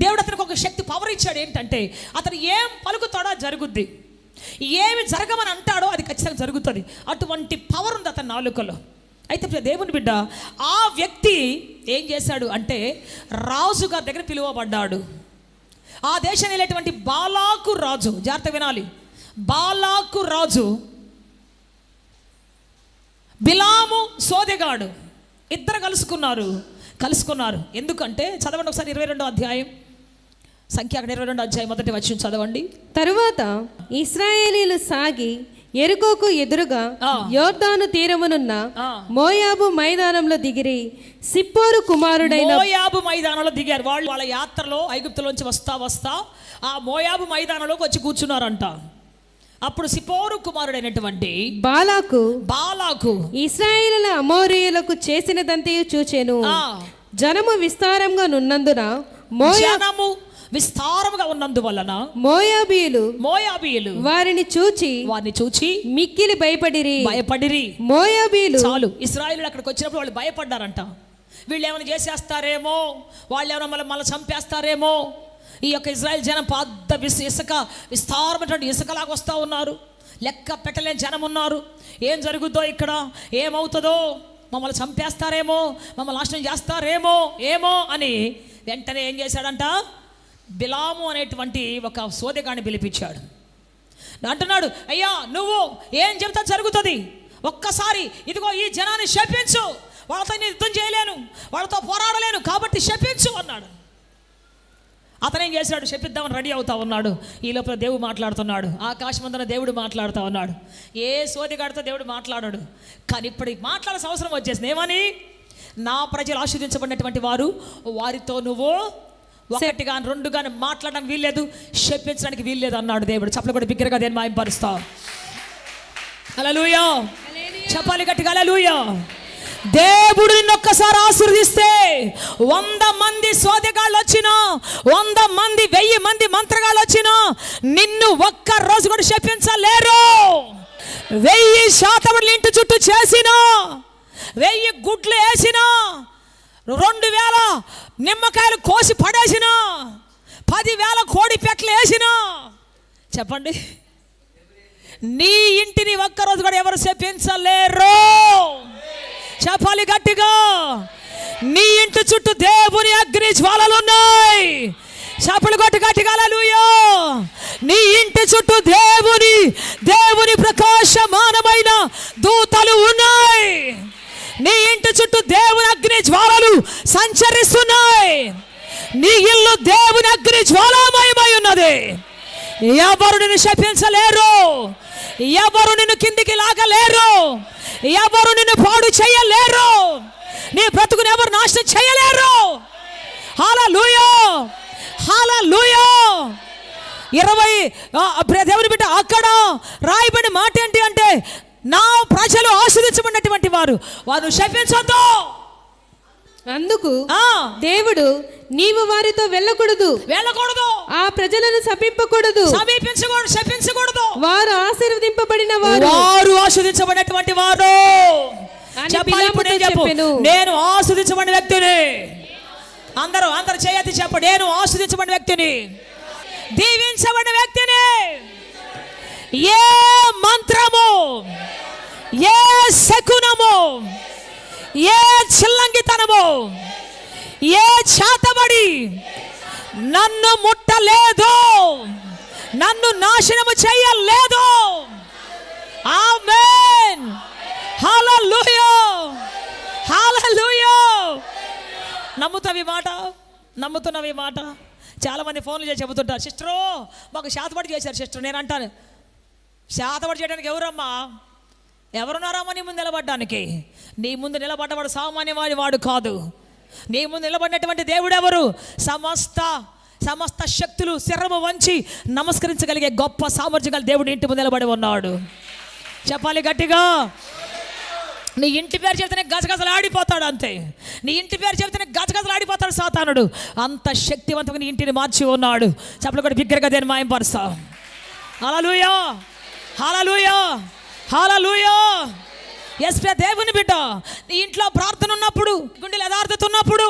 దేవుడు అతనికి ఒక శక్తి, పవర్ ఇచ్చాడు. ఏంటంటే, అతను ఏం పలుకుతాడో జరుగుద్ది, ఏమి జరగమని అంటాడో అది ఖచ్చితంగా జరుగుతుంది. అటువంటి పవర్ ఉంది అతని నాలుకలో. అయితే దేవుని బిడ్డ, ఆ వ్యక్తి ఏం చేశాడు అంటే, రాజుగారి దగ్గర పిలువబడ్డాడు. ఆ దేశం వెళ్ళేటువంటి బాలాకు రాజు, జాగ్రత్త వినాలి, బాలాకు రాజు, బిలాము సోదెగాడు, ఇద్దరు కలుసుకున్నారు. ఎందుకంటే, చదవండి ఒకసారి 22వ అధ్యాయం, సంఖ్యాకాండ 22వ అధ్యాయం 1వ వచనం చదవండి. తరువాత ఇశ్రాయేలీలు సాగి యెరికోకు ఎదురుగా యోర్దాను తీరమునున్న మోయాబు మైదానంలో దిగిరి సిప్పోరు కుమారుడైన మోయాబు మైదానంలో దిగారు. వాళ్ళ యాత్రలో ఐగుప్తులోంచి వస్తా ఆ మోయాబు మైదానంలోకి వచ్చి కూర్చున్నారంట. అప్పుడు సిప్పోరు కుమారుడైనటువంటి బాలాకు ఇశ్రాయేలుల అమోరీయులకు చేసినదంతయు చూచెను. జనము విస్తారంగా నున్నందున విస్తారముగా ఉన్నందువలన మోయాబీయులు వారిని చూచి మిక్కిలి భయపడిరి. మోయాబీయులు చాలు, ఇశ్రాయేలు అక్కడికి వచ్చినప్పుడు వాళ్ళు భయపడ్డారంట. వీళ్ళు ఏమైనా చేసేస్తారేమో, వాళ్ళు ఏమైనా మళ్ళీ చంపేస్తారేమో. ఈ యొక్క ఇజ్రాయెల్ జనం పెద్ద ఇసుక, విస్తారమైనటువంటి ఇసుకలాగా వస్తూ ఉన్నారు. లెక్క పెట్టలేని జనం ఉన్నారు. ఏం జరుగుద్దో ఇక్కడ, ఏమవుతుందో, మమ్మల్ని చంపేస్తారేమో, మమ్మల్ని నాశనం చేస్తారేమో అని వెంటనే ఏం చేశాడంట, బిలాము అనేటువంటి ఒక సోదెగాడిని పిలిపించాడు. అంటున్నాడు, అయ్యా నువ్వు ఏం చెప్తా జరుగుతుంది, ఒక్కసారి ఇదిగో ఈ జనాన్ని శపించు, వాళ్ళతో నేను యుద్ధం చేయలేను, వాళ్ళతో పోరాడలేను, కాబట్టి శపించు అన్నాడు. అతనేం చేశాడు, శపిద్దామని రెడీ అవుతా ఉన్నాడు. ఈ లోపల దేవుడు మాట్లాడుతున్నాడు. ఆకాశమందున దేవుడు మాట్లాడుతూ ఉన్నాడు. ఏ సోదిగాడితో దేవుడు మాట్లాడాడు, కానీ ఇప్పుడు మాట్లాడాల్సిన అవసరం వచ్చేసింది. ఏమని, నా ప్రజలు ఆశీర్వదించబడినటువంటి వారితో నువ్వు ఒకటి కానీ రెండు కానీ మాట్లాడడానికి వీల్లేదు, శపించడానికి వీల్లేదు అన్నాడు దేవుడు. చప్పలు కూడా బిగ్గరగా దేని మాయంపరుస్తా. హల్లెలూయా, చెప్పాలి గట్టిగా హల్లెలూయా. దేవుడు నిన్నొక్కసారి ఆశీర్వదిస్తే 100 మంది సోదెగాళ్ళు వచ్చినా, 100 మంది 1000 మంది మంత్రగాళ్ళు వచ్చినా నిన్ను ఒక్క రోజు కూడా శపించలేరు. 1000 శాతములు ఇంటి చుట్టూ చేసినా, 1000 గుడ్లు వేసినా, 2000 నిమ్మకాయలు కోసి పడేసినా, 10,000 కోడి పెట్టలు వేసినా, చెప్పండి, నీ ఇంటిని ఒక్కరోజు కూడా ఎవరు శపించలేరు. చెప్పాలి గట్టిగా. నీ ఇంటి చుట్టూ దేవుని అగ్ని జ్వాలలు ఉన్నాయి. చప్పలు కొట్టి గట్టిగా హల్లెలూయా. నీ ఇంటి చుట్టూ దేవుని ప్రకాశమానమైన దూతలు ఉన్నాయి. నీ ఇంటి చుట్టూ దేవుని అగ్ని జ్వాలలు సంచరిస్తున్నాయి. నీ ఇల్లు దేవుని అగ్ని జ్వాలామయమై ఉన్నది. ఎవరు నిన్ను శపించలేరు, ఎవరు నిన్ను కిందికి లాగలేరు, ఎవరు నిన్ను పాడు చేయలేరు, నీ బ్రతుకుని ఎవరు నాశనం చేయలేరు. హల్లెలూయా, హల్లెలూయా. 20 దేవుని బిడ్డ అక్కడ రాయబడిన మాట ఏంటి అంటే, నా ప్రజలు ఆశీర్వదించబడినటువంటి వారు శపించొద్దు. అందుకు దేవుడు, నీవు వారితో వెళ్ళకూడదు, ఆ ప్రజలను శపించకూడదు. వారు ఆశీర్వదింపబడిన వారు ఆశీర్వదించబడినటువంటి వారు. నేను ఆశీర్వదించబడిన వ్యక్తిని. అందరూ చేయతి చెప్పండి, నేను ఆశీర్వదించబడిన వ్యక్తిని, దీవించబడిన వ్యక్తిని. ఏ మంత్రము, ఏ శకునము, ఏ చిల్లంగితనము, ఏ చేతబడి నన్ను ముట్టలేదు, నన్ను నాశనము చేయలేదు. ఆమేన్, హల్లెలూయా, హల్లెలూయా. నమ్ముతున్నవి మాట. చాలామంది ఫోన్లు చేసి చెబుతుంటారు, సిస్టరు మాకు శాతపడి చేశారు సిస్టర్. నేను అంటాను, శాతపడి చేయడానికి ఎవరున్నారమ్మా నీ ముందు నిలబడ్డానికి? నీ ముందు నిలబడ్డవాడు సామాన్యవాడి వాడు కాదు. నీ ముందు నిలబడినటువంటి దేవుడు ఎవరు? సమస్త శక్తులు శరము వంచి నమస్కరించగలిగే గొప్ప సామర్థ్యం గల దేవుడు ఇంటి ముందు నిలబడి ఉన్నాడు. చెప్పాలి గట్టిగా. నీ ఇంటి పేరు చెబితేనే గజగజలు ఆడిపోతాడు, అంతే. నీ ఇంటి పేరు చెబితేనే గజగజలు ఆడిపోతాడు సాతానుడు. అంత శక్తివంతంగా నీ ఇంటిని మార్చి ఉన్నాడు. చెప్పలు కూడా బిగ్గరగా దేని మాయంపరుస్తా. హల్లెలూయా, హల్లెలూయా, హల్లెలూయా. ఎస్ దేవుని బిడ్డ, నీ ఇంట్లో ప్రార్థన ఉన్నప్పుడు, గుండెలో యథార్థత ఉన్నప్పుడు,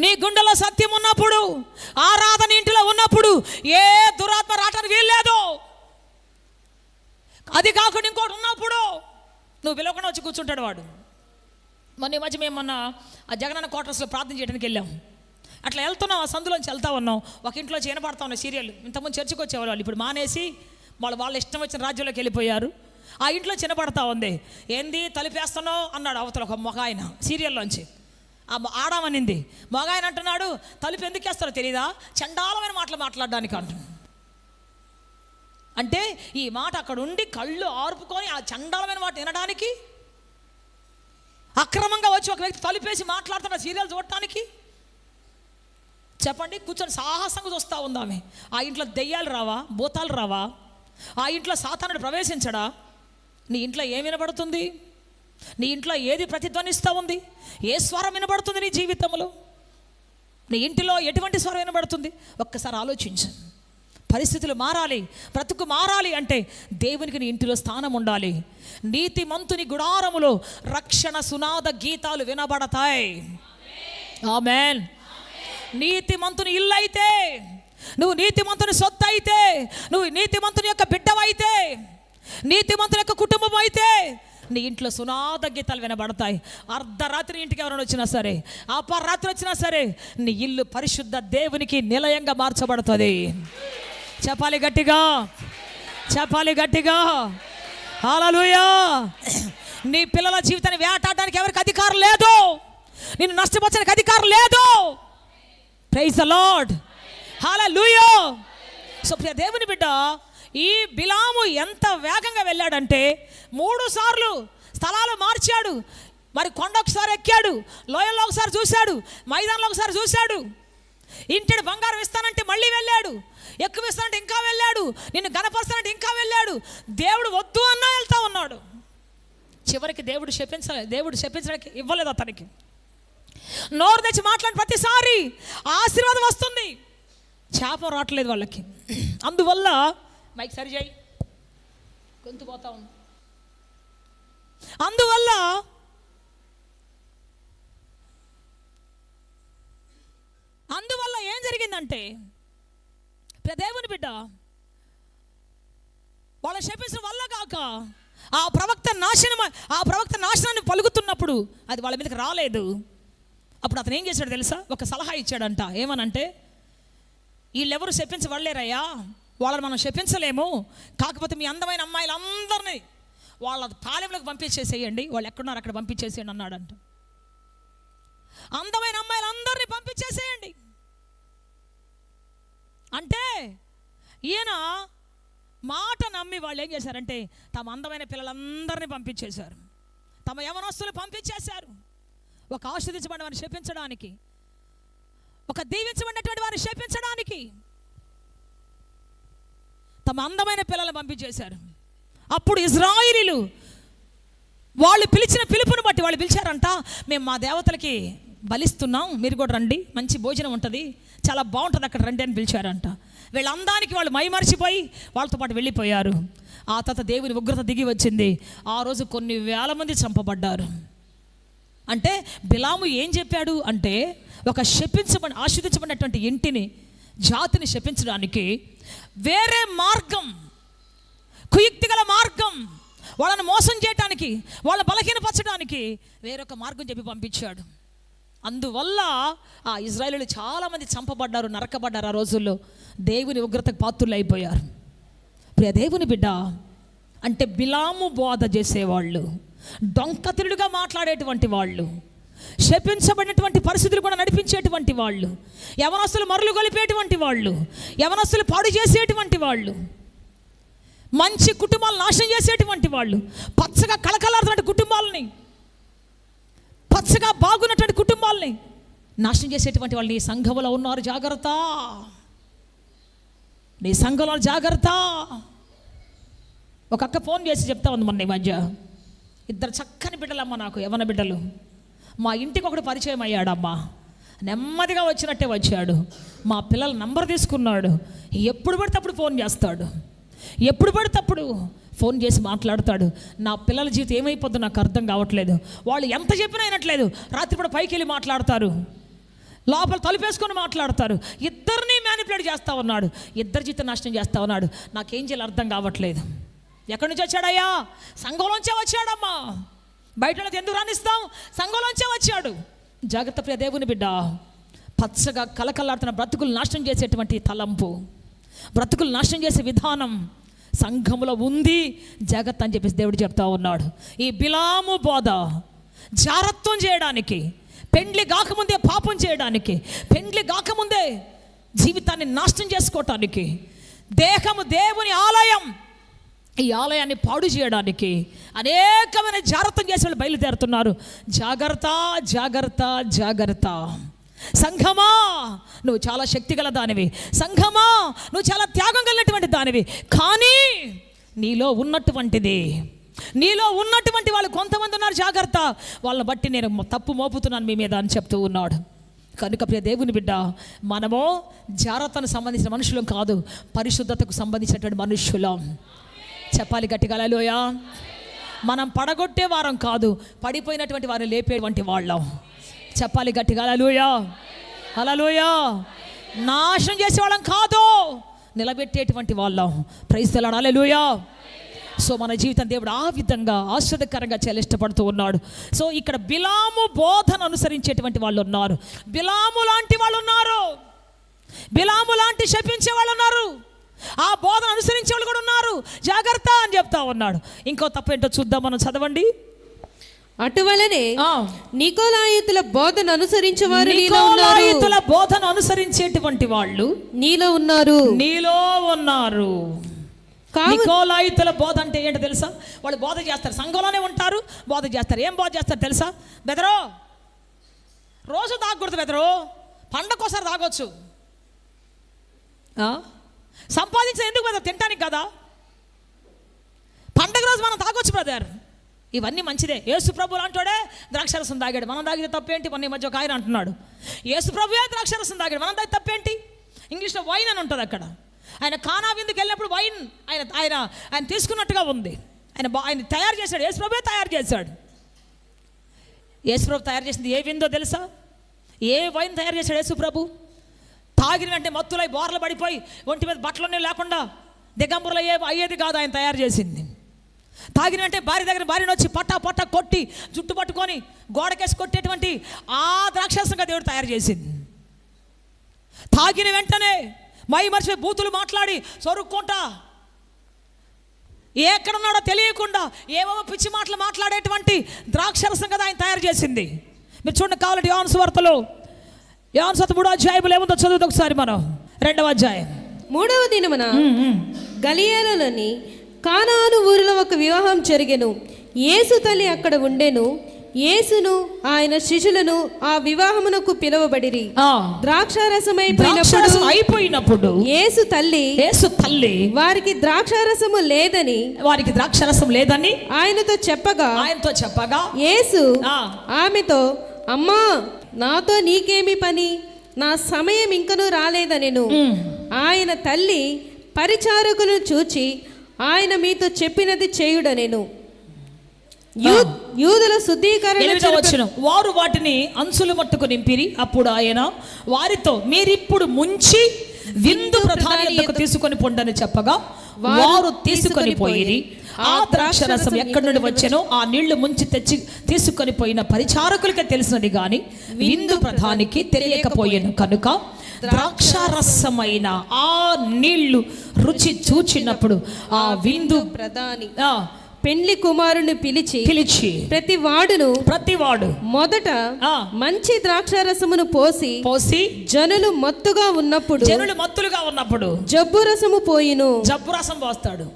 నీ గుండెలో సత్యం ఉన్నప్పుడు, ఆరాధన ఇంటిలో ఉన్నప్పుడు ఏ దురాత్మ రావటానికి వీల్లేదు. అది కాకుండా ఇంకోటి ఉన్నప్పుడు నువ్వు పిలవకుండా వచ్చి కూర్చుంటాడు వాడు. ఈ మధ్య మేము ఆ జగనన్న క్వార్టర్స్లో ప్రార్థన చేయడానికి వెళ్ళాం. అట్లా వెళ్తున్నాం, ఆ సందులోంచి వెళ్తా ఉన్నాం. ఒక ఇంట్లో చేయనపడతా ఉన్న సీరియల్. ఇంతకుముందు చర్చకు వచ్చేవాళ్ళు, వాళ్ళు ఇప్పుడు మానేసి వాళ్ళ ఇష్టం వచ్చిన రాజ్యంలోకి వెళ్ళిపోయారు. ఆ ఇంట్లో చిన్నపడతా ఉంది. ఏంది తలుపేస్తున్నావు అన్నాడు అవతల ఒక మగ ఆయన సీరియల్లోంచి. ఆడామనింది. మగ ఆయన అంటున్నాడు, తలుపు ఎందుకు వేస్తారో తెలీదా, చండాలమైన మాటలు మాట్లాడడానికి అంటున్నాడు. అంటే ఈ మాట అక్కడ ఉండి కళ్ళు ఆర్పుకొని ఆ చండాలమైన మాట వినడానికి, అక్రమంగా వచ్చి ఒక వ్యక్తి తలుపేసి మాట్లాడుతున్న సీరియల్ చూడటానికి. చెప్పండి, కూర్చొని సాహసంగా చూస్తూ ఉందామె. ఆ ఇంట్లో దెయ్యాలు రావా, భూతాలు రావా? ఆ ఇంట్లో సాతానుడు ప్రవేశించడా? నీ ఇంట్లో ఏం వినబడుతుంది? నీ ఇంట్లో ఏది ప్రతిధ్వనిస్తూ ఉంది? ఏ స్వరం వినబడుతుంది నీ జీవితంలో? నీ ఇంటిలో ఎటువంటి స్వరం వినబడుతుంది? ఒక్కసారి ఆలోచించు. పరిస్థితులు మారాలి, బ్రతుకు మారాలి అంటే దేవునికి నీ ఇంటిలో స్థానం ఉండాలి. నీతిమంతుని గుడారములో రక్షణ సునాద గీతాలు వినబడతాయి. ఆమేన్. నీతిమంతుని ఇల్లు అయితే, నువ్వు నీతిమంతుని సొత్తు అయితే, నువ్వు నీతిమంతుని యొక్క బిడ్డవైతే, నీతిమంతుని యొక్క కుటుంబం అయితే నీ ఇంట్లో సునాద గీతాలు వినబడతాయి. అర్ధరాత్రి ఇంటికి ఎవరైనా వచ్చినా సరే, అపరాత్రి వచ్చినా సరే, నీ ఇల్లు పరిశుద్ధ దేవునికి నిలయంగా మార్చబడుతుంది. చెప్పాలి గట్టిగా, చెప్పాలి గట్టిగా. హల్లెలూయా. నీ పిల్లల జీవితాన్ని వేటాడడానికి ఎవరికి అధికారం లేదు, నిన్ను నష్టపరచడానికి అధికారం లేదు. Praise the lord. Hallelujah. So ప్రియ దేవుని బిడ్డ, ఈ బిలాము ఎంత వేగంగా వెళ్ళాడంటే 3 సార్లు స్థలాలు మార్చాడు. మరి కొండ ఒకసారి ఎక్కాడు, లోయల్లో ఒకసారి చూశాడు, మైదానంలో ఒకసారి చూశాడు. ఇంటిని బంగారం ఇస్తానంటే మళ్ళీ వెళ్ళాడు, ఎక్కువ ఇస్తానంటే ఇంకా వెళ్ళాడు, నిన్ను గణపరుస్తానంటే ఇంకా వెళ్ళాడు. దేవుడు వద్దు అన్నా వెళ్తా ఉన్నాడు. చివరికి దేవుడు శపించడానికి ఇవ్వలేదు అతనికి. నోరు తెచ్చి మాట్లాడిన ప్రతిసారి ఆశీర్వాదం వస్తుంది, శాపం రావట్లేదు వాళ్ళకి. అందువల్ల మైక్ సరి చేయి, గొంతు పోతా ఉంది. అందువల్ల ఏం జరిగిందంటే, దేవుని బిడ్డ వాళ్ళ శపించడం వల్ల కాక ఆ ప్రవక్త నాశనాన్ని పలుకుతున్నప్పుడు అది వాళ్ళ మీదకి రాలేదు. అప్పుడు అతను ఏం చేశాడు తెలుసా? ఒక సలహా ఇచ్చాడంట. ఏమనంటే, వీళ్ళెవరు శపించబడలేరయ్యా, వాళ్ళని మనం శపించలేము. కాకపోతే మీ అందమైన అమ్మాయిలందరినీ వాళ్ళ పాలెంలోకి పంపించేసేయండి, వాళ్ళు ఎక్కడున్నారు అక్కడ పంపించేసేయండి అన్నాడంట. అందమైన అమ్మాయిలందరినీ పంపించేసేయండి అంటే ఈయన మాట నమ్మి వాళ్ళు ఏం చేశారంటే తమ అందమైన పిల్లలందరినీ పంపించేశారు, తమ యవనస్తులు పంపించేశారు. ఒక ఆశీర్వదించబడిన వారిని శపించడానికి, ఒక దీవించబడినటువంటి వారిని శపించడానికి తమ అందమైన పిల్లలను పంపించేశారు. అప్పుడు ఇశ్రాయేలీయులు వాళ్ళు పిలిచిన పిలుపుని బట్టి వాళ్ళు పిలిచారంట, మేము మా దేవతలకి బలిస్తున్నాం, మీరు కూడా రండి, మంచి భోజనం ఉంటుంది, చాలా బాగుంటుంది అక్కడ రండి అని పిలిచారంట. వీళ్ళందరికీ వాళ్ళు మైమరిచిపోయి వాళ్ళతో పాటు వెళ్ళిపోయారు. ఆ తర్వాత దేవుని ఉగ్రత దిగి వచ్చింది. ఆ రోజు కొన్ని వేల మంది చంపబడ్డారు. అంటే బిలాము ఏం చెప్పాడు అంటే ఒక ఆశీర్వదించబడినటువంటి ఇంటిని, జాతిని శపించడానికి వేరే మార్గం, కుయుక్తి గల మార్గం, వాళ్ళని మోసం చేయడానికి, వాళ్ళని బలహీనపరచడానికి వేరొక మార్గం చెప్పి పంపించాడు. అందువల్ల ఆ ఇశ్రాయేలీయులు చాలామంది చంపబడ్డారు, నరకబడ్డారు. ఆ రోజుల్లో దేవుని ఉగ్రతకు పాత్రులు అయిపోయారు. ప్రియ దేవుని బిడ్డ, అంటే బిలాము బోధ చేసేవాళ్ళు, డొంకతిరుడుగా మాట్లాడేటువంటి వాళ్ళు, శపించబడినటువంటి పరిస్థితులు కూడా నడిపించేటువంటి వాళ్ళు, యవనస్తులు మరులు గొలిపేటువంటి వాళ్ళు, యవనస్తులు పాడు చేసేటువంటి వాళ్ళు, మంచి కుటుంబాలు నాశనం చేసేటువంటి వాళ్ళు, పచ్చగా కళకళాడుతున్న కుటుంబాలని, పచ్చగా బాగున్నటువంటి కుటుంబాలని నాశనం చేసేటువంటి వాళ్ళు నీ సంఘంలో ఉన్నారు. జాగ్రత్త, నీ సంఘంలో జాగ్రత్త. ఒక అక్క ఫోన్ చేసి చెప్తా ఉంది మొన్న ఈ మధ్య, ఇద్దరు చక్కని బిడ్డలమ్మ, నాకు యవన బిడ్డలు, మా ఇంటికి ఒకటి పరిచయం అయ్యాడమ్మా, నెమ్మదిగా వచ్చినట్టే వచ్చాడు, మా పిల్లల నంబర్ తీసుకున్నాడు, ఎప్పుడు పడితే అప్పుడు ఫోన్ చేస్తాడు, ఎప్పుడు పడితే అప్పుడు ఫోన్ చేసి మాట్లాడతాడు. నా పిల్లల జీవితం ఏమైపోద్దో నాకు అర్థం కావట్లేదు, వాళ్ళు ఎంత చెప్పినా అయినట్లేదు, రాత్రిపూట పైకి వెళ్ళి మాట్లాడతారు, లోపల తలుపేసుకొని మాట్లాడతారు, ఇద్దరిని మ్యానిపులేట్ చేస్తూ ఉన్నాడు, ఇద్దరి జీవితం నాశనం చేస్తూ ఉన్నాడు, నాకేం చేయాలి అర్థం కావట్లేదు. ఎక్కడి నుంచి వచ్చాడయ్యా? సంఘంలోంచే వచ్చాడమ్మా, బయట ఎందుకు రానిస్తాం, సంఘంలోంచే వచ్చాడు. జాగ్రత్త ప్రియ దేవుని బిడ్డ, పచ్చగా కలకలాడుతున్న బ్రతుకులు నాశనం చేసేటువంటి తలంపు, బ్రతుకులు నాశనం చేసే విధానం సంఘంలో ఉంది, జాగ్రత్త అని చెప్పేసి దేవుడు చెప్తా ఉన్నాడు. ఈ బిలాము బోధ జారత్వం చేయడానికి, పెండ్లి కాకముందే పాపం చేయడానికి, పెండ్లి కాకముందే జీవితాన్ని నాశనం చేసుకోవటానికి, దేహము దేవుని ఆలయం, ఈ ఆలయాన్ని పాడు చేయడానికి అనేకమైన జాగ్రత్తం చేసే వాళ్ళు బయలుదేరుతున్నారు. జాగ్రత్త, జాగ్రత్త, జాగ్రత్త. సంఘమా, నువ్వు చాలా శక్తిగల దానివి, సంఘమా నువ్వు చాలా త్యాగం కలిగినటువంటి దానివి, కానీ నీలో ఉన్నటువంటిది, నీలో ఉన్నటువంటి వాళ్ళు కొంతమంది ఉన్నారు, జాగ్రత్త, వాళ్ళని బట్టి నేను తప్పు మోపుతున్నాను మీ మీద అని చెప్తూ ఉన్నాడు. కనుక ప్రియ దేవుని బిడ్డ, మనము జాగ్రత్తకు సంబంధించిన మనుషులం కాదు, పరిశుద్ధతకు సంబంధించినటువంటి మనుషులం. చెప్పాలి గట్టిగా హల్లెలూయా. మనం పడగొట్టే వారం కాదు, పడిపోయినటువంటి వారిని లేపేటువంటి వాళ్ళం. చెప్పాలి గట్టిగా హల్లెలూయా, హల్లెలూయా. నాశనం చేసేవాళ్ళం కాదు, నిలబెట్టేటువంటి వాళ్ళం. Praise the lord, hallelujah. So మన జీవితం దేవుడు ఆ విధంగా ఆశ్చర్యకరంగా చాలా ఇష్టపడుతూ ఉన్నాడు. సో ఇక్కడ బిలాము బోధన అనుసరించేటువంటి వాళ్ళు ఉన్నారు, బిలాము లాంటి వాళ్ళు ఉన్నారు, బిలాము లాంటి శపించే వాళ్ళు ఉన్నారు, ఆ బోధన అనుసరించే వాళ్ళు కూడా ఉన్నారు. జాగ్రత్త అని చెప్తా ఉన్నాడు. ఇంకో తప్పేంటో చూద్దాం, మనం చదవండి. అటువలనే నికోలాయితుల బోధన అనుసరించేవారు నికోలాయితుల బోధన అనుసరించేటువంటి వాళ్ళు నీలో ఉన్నారు, నీలో ఉన్నారు. నికోలాయితుల బోధ అంటే ఏంటో తెలుసా? వాళ్ళు బోధ చేస్తారు, సంఘంలోనే ఉంటారు, బోధ చేస్తారు. ఏం బోధ చేస్తారు తెలుసా? బెదరో రోజు తాగకూడదు, బెదరో పండగకోసారి తాగొచ్చు, సంపాదించిన ఎందుకు బెదర్? తింటానికి కదా. పండగ రోజు మనం తాగొచ్చు బ్రదర్, ఇవన్నీ మంచిదే. యేసు ప్రభు అంటాడే ద్రాక్షరసం తాగాడు, మనం తాగితే తప్పేంటి? మన ఈ మధ్య ఒక ఆయన అంటున్నాడు యేసు ప్రభువే ద్రాక్షరసం తాగాడు, మనం తాగితే తప్పేంటి? ఇంగ్లీష్లో వైన్ అని ఉంటుంది అక్కడ. ఆయన కానా విందుకు వెళ్ళినప్పుడు వైన్ ఆయన తీసుకున్నట్టుగా ఉంది, ఆయన తయారు చేశాడు, యేసు ప్రభువే తయారు చేశాడు. యేసు ప్రభు తయారు చేసింది ఏ విందో తెలుసా? ఏ వైన్ తయారు చేశాడు యేసు ప్రభు? తాగిన వెంటనే మత్తులై బోర్లు పడిపోయి ఒంటి మీద బట్టలన్నీ లేకుండా దిగంబరులు అయ్యేది కాదు ఆయన తయారు చేసింది. తాగిన వెంటనే భార్యను వచ్చి పట్టా కొట్టి జుట్టు పట్టుకొని గోడకేసి కొట్టేటువంటి ఆ ద్రాక్షరసంగా దేవుడు తయారు చేసింది. తాగిన వెంటనే మర్చిపోయి బూతులు మాట్లాడి సొరుక్కుంటా ఎక్కడున్నాడో తెలియకుండా ఏవో పిచ్చి మాటలు మాట్లాడేటువంటి ద్రాక్షరసం కదా ఆయన తయారు చేసింది. మీరు చూడండి కావాలంటే యోహాను సువార్తలో 3వ అధ్యాయంలో ఏముందో చదువుతా ఒకసారి మనం. 2వ అధ్యాయం 3వ దినమున గలిలయలోని కానాను ఊరిలో ఒక వివాహం జరిగెను. యేసు తల్లి అక్కడ ఉండెను. యేసును ఆయన శిష్యులను ఆ వివాహమునకు పిలువబడిరి. ద్రాక్షారసం అయిపోయినప్పుడు యేసు తల్లి వారికి ద్రాక్షారసము లేదని ఆయనతో చెప్పగా యేసు ఆమెతో, అమ్మా, నాతో నీకేమి పని? నా సమయం ఇంకనూ రాలేదనెను. ఆయన తల్లి పరిచారకులను చూచి, ఆయన మీతో చెప్పినది చేయుడనెను. యూదుల శుద్ధీకరణ వారు వాటిని అంచులు మట్టుకు నింపిరి. అప్పుడు ఆయన వారితో, మీరిప్పుడు ముంచి విందు ప్రధాని యొద్దకు తీసుకొని పొండని చెప్పగా వారు తీసుకొని పోయిరి. ఆ ద్రాక్షరసం ఎక్కడి నుండి వచ్చెనో ఆ నీళ్లు ముంచి తెచ్చి తీసుకొని పోయిన పరిచారకులకే తెలిసినది గాని విందు ప్రధానికి తెలియకపోయాను కనుక ద్రాక్షారసమైన ఆ నీళ్లు రుచి చూచినప్పుడు ఆ విందు ప్రధాని పెండ్లి కుమారుని పిలిచి ప్రతి వాడు మొదట మంచి ద్రాక్షారసమును పోసి జనులు మత్తుగా ఉన్నప్పుడు జబ్బు రసము పోయిను. జబ్బు రసం పోస్తాడు.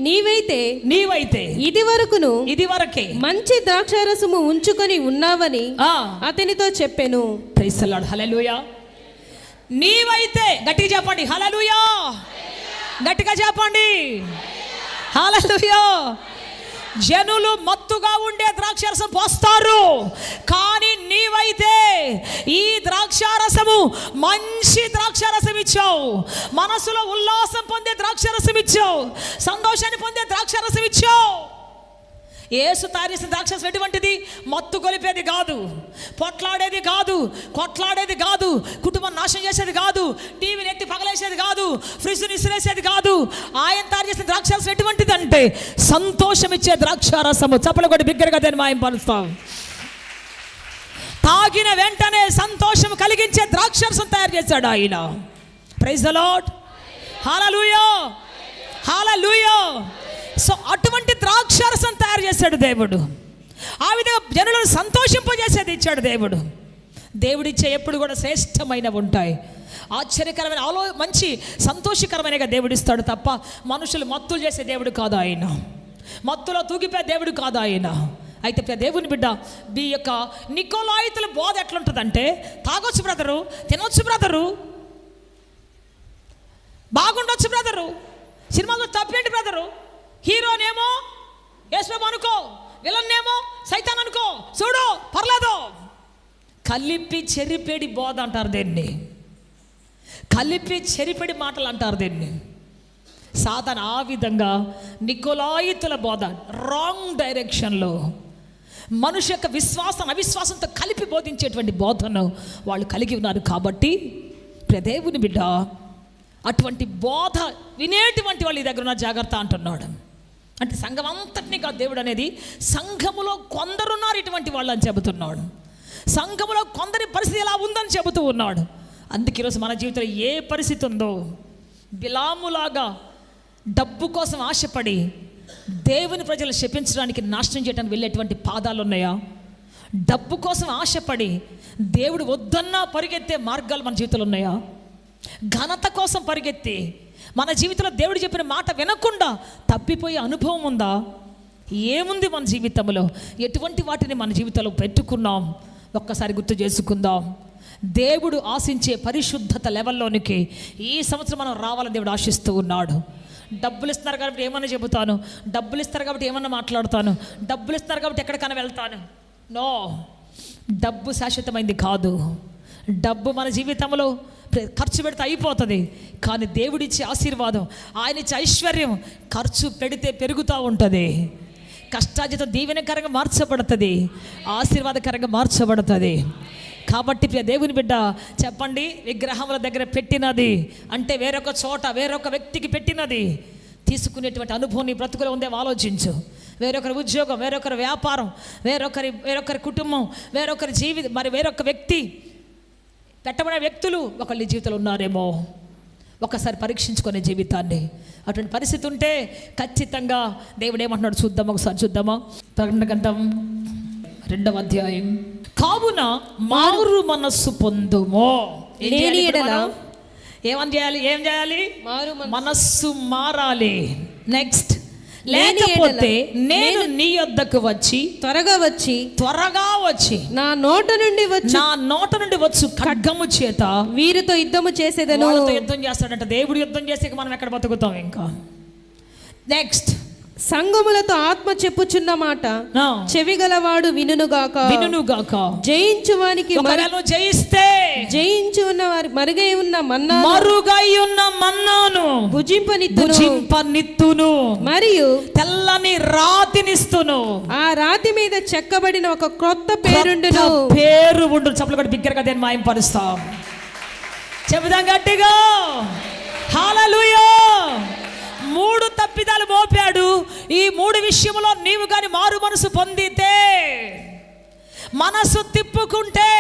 నీవైతే ఇది వరకే మంచి ద్రాక్షారసము ఉంచుకొని ఉన్నావని అతనితో చెప్పెను. Praise the lord. హల్లెలూయా. నీవైతే గట్టిగా చెప్పండి. హల్లెలూయా. గట్టిగా చెప్పండి. హల్లెలూయా. జనులు మత్తుగా ఉండే ద్రాక్షారసం పోస్తారు, కానీ నీవైతే ఈ ద్రాక్షారసము మంచి ద్రాక్షారసం ఇచ్చావు. మనసులో ఉల్లాసం పొందే ద్రాక్షారసం ఇచ్చావు. సంతోషాన్ని పొందే ద్రాక్షారసం ఇచ్చావు. యేసు తయారు చేసిన ద్రాక్షరసం ఎటువంటిది? మత్తు గొలిపేది కాదు, పొట్లాడేది కాదు, కొట్లాడేది కాదు, కుటుంబం నాశనం చేసేది కాదు, టీవీని ఎత్తి పగలేసేది కాదు, ఫ్రిడ్జ్ని ఇసిరేసేది కాదు. ఆయన తయారు చేసిన ద్రాక్షరసం ఎటువంటిది అంటే సంతోషం ఇచ్చే ద్రాక్షారసము. చప్పలు కొట్టి బిగ్గరగా దాన్ని మాయంపరుస్తాం. తాగిన వెంటనే సంతోషం కలిగించే ద్రాక్షరసం తయారు చేశాడు ఆయన. Praise the lord. Hallelujah. Hallelujah. So అటువంటి ద్రాక్షారసం తయారు చేశాడు దేవుడు. ఆ విధంగా జనులను సంతోషింపజేసేది ఇచ్చాడు దేవుడు. దేవుడిచ్చే ఎప్పుడు కూడా శ్రేష్టమైనవి ఉంటాయి. ఆశ్చర్యకరమైన మంచి సంతోషకరమైనగా దేవుడు ఇస్తాడు తప్ప మనుషులు మత్తులు చేసే దేవుడు కాదు ఆయన. మత్తులో తూగిపోయే దేవుడు కాదు ఆయన. అయితే దేవుని బిడ్డ, ఈ యొక్క నికోలాయితుల బోధ ఎట్లుంటుందంటే, తాగొచ్చు బ్రదరు, తినొచ్చు బ్రదరు, బాగుండొచ్చు బ్రదరు, సినిమాలో తప్పేంటి బ్రదరు, హీరోనేమో యేసుప్రభు అనుకో, విలన్నేమో సైతాన్ అనుకో, చూడు పర్లేదు. కలిపి చెరిపేడి బోధ అంటారు దీన్ని. కలిపి చెరిపేడి మాటలు అంటారు దీన్ని. సాతాను ఆ విధంగా నికోలాయితుల బోధ రాంగ్ డైరెక్షన్లో మనిషి యొక్క విశ్వాసం అవిశ్వాసంతో కలిపి బోధించేటువంటి బోధను వాళ్ళు కలిగి ఉన్నారు. కాబట్టి దేవుని బిడ్డ, అటువంటి బోధ వినేటువంటి వాళ్ళు ఈ దగ్గర ఉన్న జాగ్రత్త అంటున్నాడు. అంటే సంఘం అంతటినీ కాదు దేవుడు అనేది, సంఘములో కొందరున్నారు ఇటువంటి వాళ్ళు అని చెబుతున్నాడు. సంఘములో కొందరి పరిస్థితి ఎలా ఉందని చెబుతూ ఉన్నాడు. అందుకే ఈరోజు మన జీవితంలో ఏ పరిస్థితి ఉందో, బిలాములాగా డబ్బు కోసం ఆశపడి దేవుని ప్రజలు శపించడానికి, నాశనం చేయడానికి వెళ్ళేటువంటి పాదాలు ఉన్నాయా? డబ్బు కోసం ఆశపడి దేవుడు వద్దన్నా పరిగెత్తే మార్గాలు మన జీవితంలో ఉన్నాయా? ఘనత కోసం పరిగెత్తి మన జీవితంలో దేవుడు చెప్పిన మాట వినకుండా తప్పిపోయే అనుభవం ఉందా? ఏముంది మన జీవితంలో? ఎటువంటి వాటిని మన జీవితంలో పెట్టుకున్నాం? ఒక్కసారి గుర్తు చేసుకుందాం. దేవుడు ఆశించే పరిశుద్ధత లెవెల్లోనికి ఈ సంవత్సరం మనం రావాలని దేవుడు ఆశిస్తూ ఉన్నాడు. డబ్బులు ఇస్తున్నారు కాబట్టి ఏమన్నా చెబుతాను, డబ్బులు ఇస్తారు కాబట్టి ఏమన్నా మాట్లాడతాను, డబ్బులు ఇస్తున్నారు కాబట్టి ఎక్కడికైనా వెళ్తాను. నో, డబ్బు శాశ్వతమైంది కాదు. డబ్బు మన జీవితంలో ఖర్చు పెడితే అయిపోతుంది, కానీ దేవుడిచ్చే ఆశీర్వాదం, ఆయన ఇచ్చే ఐశ్వర్యం ఖర్చు పెడితే పెరుగుతూ ఉంటుంది. కష్టార్జితం దీవెనకరంగా మార్చబడుతుంది, ఆశీర్వాదకరంగా మార్చబడుతుంది. కాబట్టి దేవుని బిడ్డ చెప్పండి, విగ్రహముల దగ్గర పెట్టినది అంటే వేరొక చోట వేరొక వ్యక్తికి పెట్టినది తీసుకునేటువంటి అనుభవం నీ బ్రతుకులో ఉందే ఆలోచించు. వేరొకరి ఉద్యోగం, వేరొకరి వ్యాపారం, వేరొకరి కుటుంబం, వేరొకరి జీవితం, మరి వేరొక వ్యక్తి, పెట్టబడే వ్యక్తులు ఒకళ్ళ జీవితంలో ఉన్నారేమో. ఒకసారి పరీక్షించుకునే జీవితాన్ని. అటువంటి పరిస్థితి ఉంటే ఖచ్చితంగా దేవుడు ఏమంటున్నాడు చూద్దాం, ఒకసారి చూద్దామా. ప్రకటన గ్రంథం 2వ అధ్యాయం. కావున మారు మనస్సు పొందుము. ఏం చేయాలి? మనస్సు మారాలి. నెక్స్ట్, లేకపోతే నేను నీ యొద్దకు వచ్చి త్వరగా వచ్చి నా నోట నుండి వచ్చు ఖడ్గము చేత వీరితో యుద్ధము చేసేదను. యుద్ధం చేస్తాడంట దేవుడు. యుద్ధం చేసి మనం ఎక్కడ బతుకుతాం ఇంకా. నెక్స్ట్, సంగములతో ఆత్మ చెప్పుచున్న మాట చెవిగలవాడు వినుగాక. జయించువానికి జయిస్తే జయించున్న వారి మరుగై ఉన్న మన్నాను భుజింపనిత్తును మరియు తెల్లని రాతినిస్తును. ఆ రాతి మీద చెక్కబడిన ఒక క్రొత్త పేరు ఉండు. చప్పలు కూడా బిగ్గరగా దేని మాయం పరుస్తాం. చెబుదాం గట్టిగా హల్లెలూయా. 3 తప్పిదాలు మోపాడు. ఈ 3 విషయంలో నీవు కానీ మారు మనసు పొందితే, మనసు తిప్పుకుంటే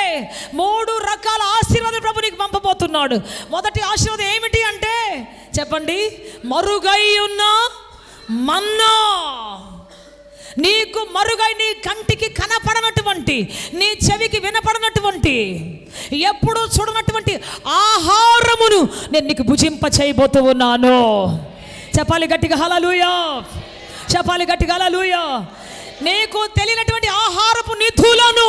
3 రకాల ఆశీర్వాదాలు ప్రభు నీకు పంపబోతున్నాడు. మొదటి ఆశీర్వాదం ఏమిటి అంటే చెప్పండి, మరుగై ఉన్న మన్నా. నీకు మరుగై, నీ కంటికి కనపడనటువంటి, నీ చెవికి వినపడనటువంటి, ఎప్పుడూ చూడనటువంటి ఆహారమును నేను నీకు భుజింప చేయబోతూ ఉన్నాను. చెప్పాలి గట్టిగా హల్లెలూయా. చెప్పాలి గట్టిగా హల్లెలూయా. నీకు తెలియనటువంటి ఆహారపు నిధులను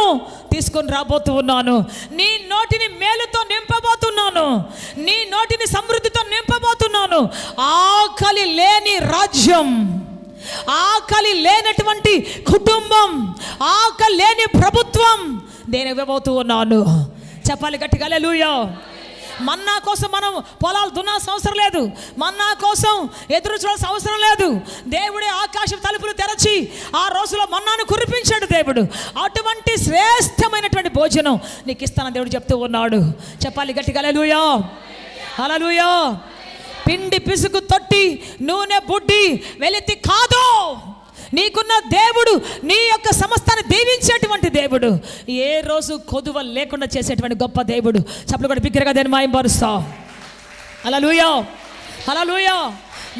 తీసుకొని రాబోతూ ఉన్నాను. నీ నోటిని మేలుతో నింపబోతున్నాను. నీ నోటిని సమృద్ధితో నింపబోతున్నాను. ఆకలి లేని రాజ్యం, ఆకలి లేనటువంటి కుటుంబం, ఆకలి లేని ప్రభుత్వం నేను ఇవ్వబోతూ ఉన్నాను. చెప్పాలి గట్టిగా హల్లెలూయా. మన్నా కోసం మనం పొలాలు దున్నాల్సిన అవసరం లేదు. మన్నా కోసం ఎదురు చూడాల్సిన అవసరం లేదు. దేవుడే ఆకాశం తలుపులు తెరచి ఆ రోజులో మన్నాను కురిపించాడు దేవుడు. అటువంటి శ్రేష్టమైనటువంటి భోజనం నీకు ఇస్తానని దేవుడు చెప్తూ ఉన్నాడు. చెప్పాలి గట్టిగా హల్లెలూయా. హల్లెలూయా. పిండి పిసుకు తొట్టి నూనె బుడ్డి వెలితి కాదు. నీకున్న దేవుడు నీ యొక్క సమస్తాన్ని దీవించేటువంటి దేవుడు. ఏ రోజు కొదువ లేకుండా చేసేటువంటి గొప్ప దేవుడు. చప్పలు కూడా బిగ్గరగా దేని మాయం పరుస్తా. హల్లెలూయా. హల్లెలూయా.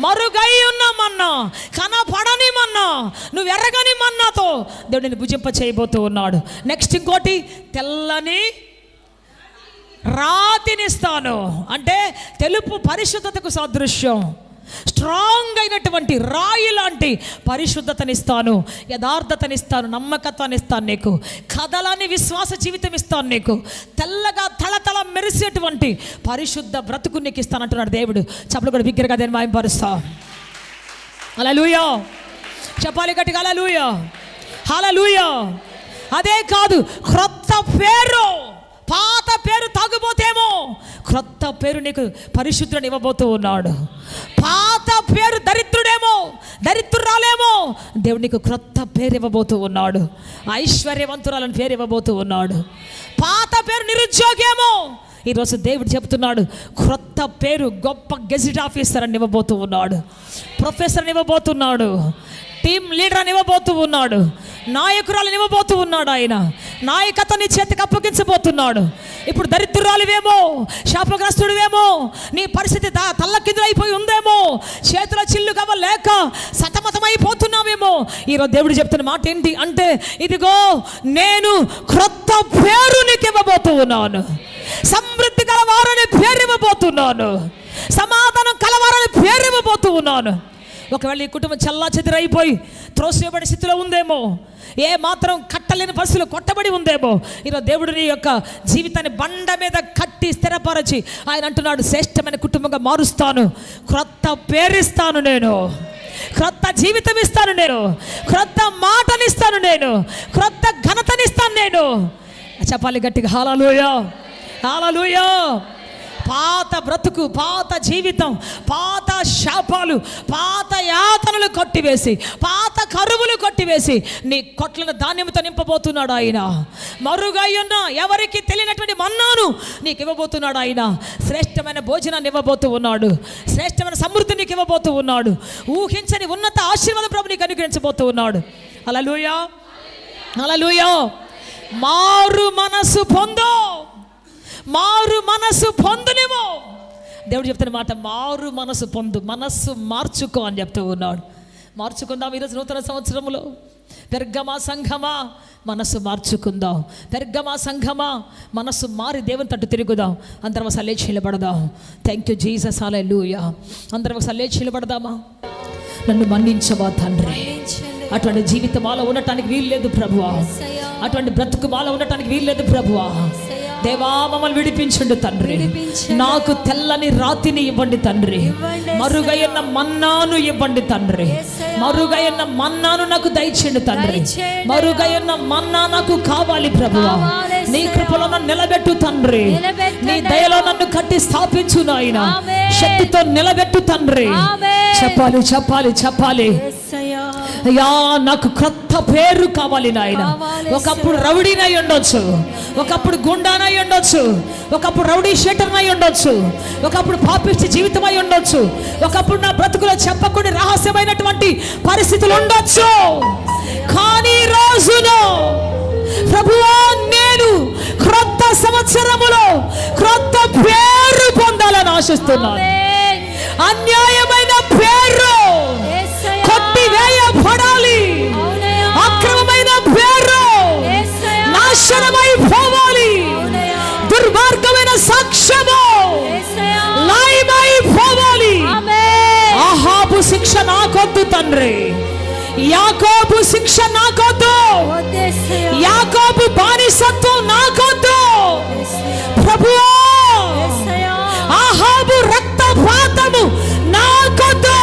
మరుగై ఉన్న మన్నా, కనపడని మన్నా, నువ్వు ఎర్రగని మన్నాతో దేవుడు నిన్ను భుజింప చేయబోతూ ఉన్నాడు. నెక్స్ట్ ఇంకోటి, తెల్లని రాతినిస్తాను. అంటే తెలుపు పరిశుద్ధతకు సాదృశ్యం. స్ట్రాంగ్ అయినటువంటి రాయి లాంటి పరిశుద్ధతనిస్తాను, యథార్థతనిస్తాను, నమ్మకత్వాన్ని ఇస్తాను నీకు, కదలని విశ్వాస జీవితం ఇస్తాను నీకు, తెల్లగా తళతళ మెరిసేటువంటి పరిశుద్ధ బ్రతుకు నీకు ఇస్తాను అంటున్నాడు దేవుడు. చప్పలు కూడా బిగ్గరగా దేని మాయం పరుస్తా. హల్లెలూయా. చెప్పాలి గట్టిగా హల్లెలూయా. హల్లెలూయా. అదే కాదు, క్రొత్త పేరు. పాత పేరు తాగుబోతేమో క్రొత్త పేరు నీకు పరిశుద్ధుని ఇవ్వబోతూ ఉన్నాడు. పాత పేరు దరిద్రుడేమో, దరిద్రురాలేమో, దేవుడు నీకు క్రొత్త పేరు ఇవ్వబోతూ ఉన్నాడు. ఐశ్వర్యవంతురాలని పేరు ఇవ్వబోతూ ఉన్నాడు. పాత పేరు నిరుద్యోగేమో, ఈరోజు దేవుడు చెప్తున్నాడు క్రొత్త పేరు, గొప్ప గెజిట్ ఆఫీసర్ అని ఇవ్వబోతూ ఉన్నాడు. ప్రొఫెసర్ అని ఇవ్వబోతున్నాడు. టీమ్ లీడర్ అని ఇవ్వబోతూ ఉన్నాడు. నాయకురాలను ఇవ్వబోతూ ఉన్నాడు. ఆయన నాయకత్వం నీ చేతికి అప్పగించబోతున్నాడు. ఇప్పుడు దరిద్రురాలివేమో, శాపగ్రస్తుడివేమో, నీ పరిస్థితి తల్లకిందులైపోయి ఉందేమో, చేతుల చిల్లు కవ్వలేక సతమతమైపోతున్నావేమో. ఈరోజు దేవుడు చెప్తున్న మాట ఏంటి అంటే, ఇదిగో నేను క్రొత్త పేరు నీకు ఇవ్వబోతూ ఉన్నాను. సమృద్ధి కలవారని పేరు ఇవ్వబోతున్నాను. సమాధానం కలవారని పేరు ఇవ్వబోతూ ఉన్నాను. ఒకవేళ ఈ కుటుంబం చల్లా చెదిరైపోయి త్రోసివేయబడే స్థితిలో ఉందేమో, ఏ మాత్రం కట్టలేని పరిస్థితులు కొట్టబడి ఉందేమో, ఈరోజు దేవుడు నీ యొక్క జీవితాన్ని బండ మీద కట్టి స్థిరపరచి ఆయన అంటున్నాడు, శ్రేష్టమైన కుటుంబంగా మారుస్తాను, క్రొత్త పేరిస్తాను నేను, క్రొత్త జీవితం ఇస్తాను నేను, క్రొత్త మాటనిస్తాను నేను, క్రొత్త ఘనతనిస్తాను నేను. చెప్పాలి గట్టిగా హల్లెలూయా. హల్లెలూయా. పాత బ్రతుకు, పాత జీవితం, పాత శాపాలు, పాత యాతనలు కొట్టివేసి, పాత కరువులు కొట్టివేసి నీ కొట్లను ధాన్యంతో నింపబోతున్నాడు ఆయన. మరుగై ఉన్న ఎవరికి తెలియనటువంటి మన్నాను నీకు ఇవ్వబోతున్నాడు ఆయన. శ్రేష్టమైన భోజనాన్ని ఇవ్వబోతూ ఉన్నాడు. శ్రేష్టమైన సమృద్ధి నీకు ఇవ్వబోతూ ఉన్నాడు. ఊహించని ఉన్నత ఆశీర్వాదం ప్రభు నీకు అనుగ్రహించబోతూ ఉన్నాడు. హల్లెలూయా. హల్లెలూయా. మారు మనసు పొందో, మారు మనసు పొందునేమో. దేవుడు చెప్తున్న మాట, మారు మనసు పొందు, మనస్సు మార్చుకో అని చెప్తూ ఉన్నాడు. మార్చుకుందాం ఈరోజు నూతన సంవత్సరంలో. పెర్గమా సంఘమా, మనస్సు మార్చుకుందాం. పెర్గమా సంఘమా, మనస్సు మారి దేవుని తట్టు తిరుగుదాం. అందరం ఒకసారి లేచి నిలబడదాం. థ్యాంక్ యూ జీసస్, హల్లెలూయా. అందరం ఒకసారి లేచి నిలబడదామా? నన్ను మన్నించవా తండ్రి, అటువంటి జీవితం మాలో ఉండటానికి వీలు లేదు ప్రభువా, అటువంటి బ్రతుకు మాలో ఉండటానికి వీలు లేదు ప్రభువా. దేవా మమ్మల్ని విడిపించండి తండ్రి, నాకు తెల్లని రాతిని ఇవ్వండి తండ్రి, మరుగైన మన్నాను ఇవ్వండి తండ్రి, మరుగైన మన్నాను నాకు దయచేయండి తండ్రి, మరుగైన మన్నా నాకు కావాలి ప్రభువా. నీ కృపలో నన్ను నిలబెట్టు తండ్రి, నీ దయలో నన్ను కట్టి స్థాపించు నాయన, శక్తితో నిలబెట్టు తండ్రి. చెప్పాలి చెప్పాలి చెప్పాలి. అయ్యా నాకు క్రొత్త పేరు కావాలి నాయన. ఒకప్పుడు రౌడీనై ఉండొచ్చు, ఒకప్పుడు గుండానై ఉండొచ్చు, ఒకప్పుడు రౌడీ షీటర్నై ఉండొచ్చు, ఒకప్పుడు పాపిష్టి జీవితమై ఉండొచ్చు, ఒకప్పుడు నా బ్రతుకులో చెప్పకుండా రహస్యమైనటువంటి పరిస్థితులు ఉండొచ్చు. కానీ రోజును ప్రభువా నేను క్రొత్త సంవత్సరములో క్రొత్త పేరు పొందాలని ఆశిస్తున్నాను. అన్యాయమైన పేరు కొట్టివేయబడాలి, అక్రమమైన పేరు నాశనమై పోవాలి, దుర్మార్గమైన సాక్ష్యము లయమై పోవాలి. ఆహాబు శిక్ష నాకొద్దు తండ్రి, యాకోబు శిక్ష నాకొద్దు, యాకోబు బానిసత్వం నాకొద్దు ప్రభువా. ఆహాబు రక్తపాతము నాకొద్దు.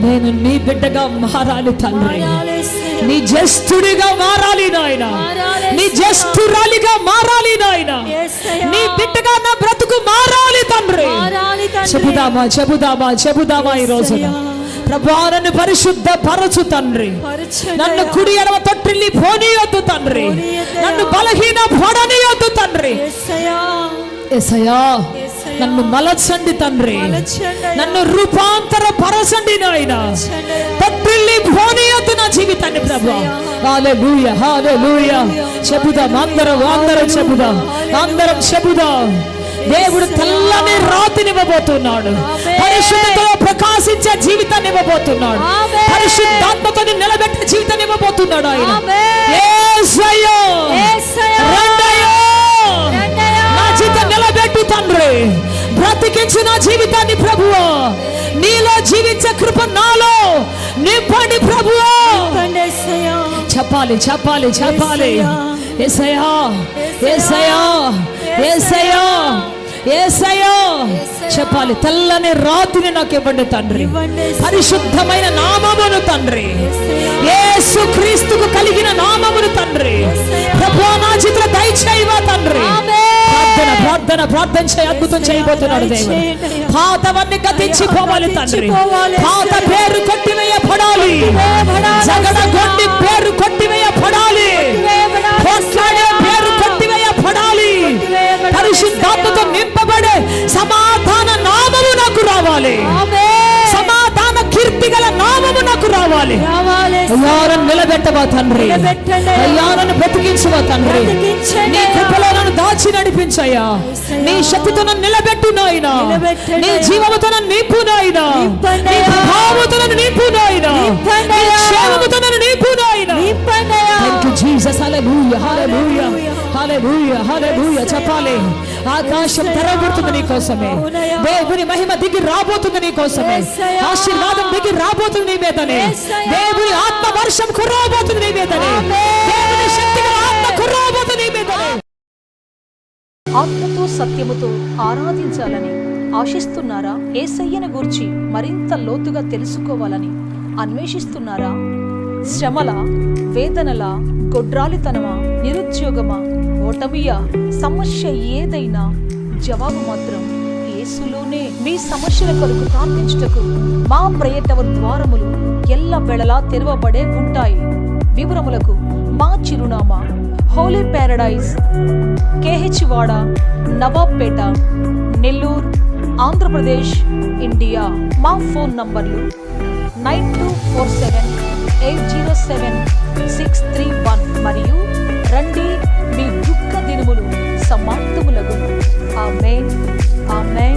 నేను నీ బిడ్డగా మారాలి తండ్రి, నీ జ్యేష్ఠుడిగా మారాలి నాయన, నీ జ్యేష్ఠురాలిగా మారాలి నాయన, నీ బిడ్డగా నా బ్రతుకు మారాలి తండ్రి. చెబుదామా చెబుదామా చెబుదామా ఈ రోజున ప్రభువా నన్ను పరిశుద్ధ పరచు తండ్రి, నన్ను కుడి ఎడమ తొట్టిల్లి పోనీయొద్దు తండ్రి, నన్ను బలహీన పడనీయొద్దు తండ్రి. యేసయ్యా నన్ను మలచండి తండ్రి, నన్ను రూపాంతర పరచండి నాయన, తొట్టిల్లి పోనీయొద్దు నా జీవితాన్ని ప్రభువా. హల్లెలూయా హల్లెలూయా. చెబుదాం అందరం, అందరం చెబుదాం, అందరం చెబుదాం. దేవుడు తెల్లని రాతిని ఇవ్వబోతున్నాడు, పరిశుద్ధతతో ప్రకాశించే జీవితాన్ని ఇవ్వబోతున్నాడు, పరిశుద్ధాత్మతో నిలబెట్టే జీవితాన్ని ఇవ్వబోతున్నాడు ఆయన. యేసయ్యా రండయ్యా, నా జీవితం నిలబెట్టు తండ్రి, బ్రతికించు నా జీవితాన్ని ప్రభువా. నీలో జీవించే కృప నాలో నింపండి ప్రభువా. చెప్పాలి చెప్పాలి చెప్పాలి. యేసయ్యా యేసయ్యా యేసయ్యా యేసయ్యా చెప్పాలి. తెల్లని రాతిని నాకు ఇవ్వండి తండ్రి, పరిశుద్ధమైన నామమును తండ్రి, యేసు క్రీస్తుకు కలిగిన నామమును తండ్రి ప్రభువా నా జీవితంలో దయచేయవా తండ్రి. ప్రార్థన ప్రార్థన ప్రార్థన చేయి, అద్భుతం చేయబోతున్నాడు దేవుడు. పాతవన్నీ గతించిపోవాలి తండ్రి, పాత పేరు కొట్టివేయబడాలి, జగడగొండి పేరు కొట్టివేయబడాలి, పోట్లాడే పేరు కొట్టివేయబడాలి, పరిశుద్ధాత్మతో నింపబడే సమాధాన నామము నాకు రావాలి, సమాధాన కీర్తి గల నామము నాకు రావాలి. అయ్యారను నిలబెట్టవా తండ్రి, అయ్యారను బ్రతికించవా తండ్రి, నీ కృపలో నన్ను దాచి నడిపించయ్యా, నీ శక్తితో నన్ను నిలబెట్టు నాయనా, నీ జీవముతో నన్ను నింపు నాయనా, నీ ప్రభావముతో నన్ను నింపు నాయనా, నీ క్షేమముతో నన్ను నింపు నాయనా. Thank you Jesus. Hallelujah hallelujah hallelujah hallelujah. చెప్పాలి. ఆకాశం తెరవబడుతుంది నీ కోసమే, దేవుని మహిమ దిగి రాబోతుంది నీ కోసమే, ఆశీర్వాదం దిగి రాబోతుంది నీ మీదనే, దేవుని ఆత్మ వర్షం కురవబోతుంది నీ మీదనే, దేవుని శక్తిగా ఆత్మ కురవబోతుంది నీ మీదనే. ఆత్మతో సత్యముతో ఆరాధించాలని ఆశిస్తున్నారా? యేసయ్యను గూర్చి మరింత లోతుగా తెలుసుకోవాలని అన్వేషిస్తున్నారా? శ్రమల, వేదనల, గొడ్రాలితనమా, నిరుద్యోగమా, ఓటమియా, సమస్య ఏదైనా జవాబు మాత్రం యేసులోనే. మీ సమస్యల కొరకు ప్రార్థించుటకు మా ప్రేయర్ ద్వారములు ఎల్ల వేళలా తెరవబడే ఉంటాయి. వివరములకు మా చిరునామా హోలీ ప్యారడైజ్, KH వాడ, నవాబ్పేట, నెల్లూరు, ఆంధ్రప్రదేశ్, ఇండియా. మా ఫోన్ నంబర్లు 9247807631 మరియు రండి, మీ దుఃఖ దినములు సమాప్తములగును. ఆమేన్ ఆమేన్.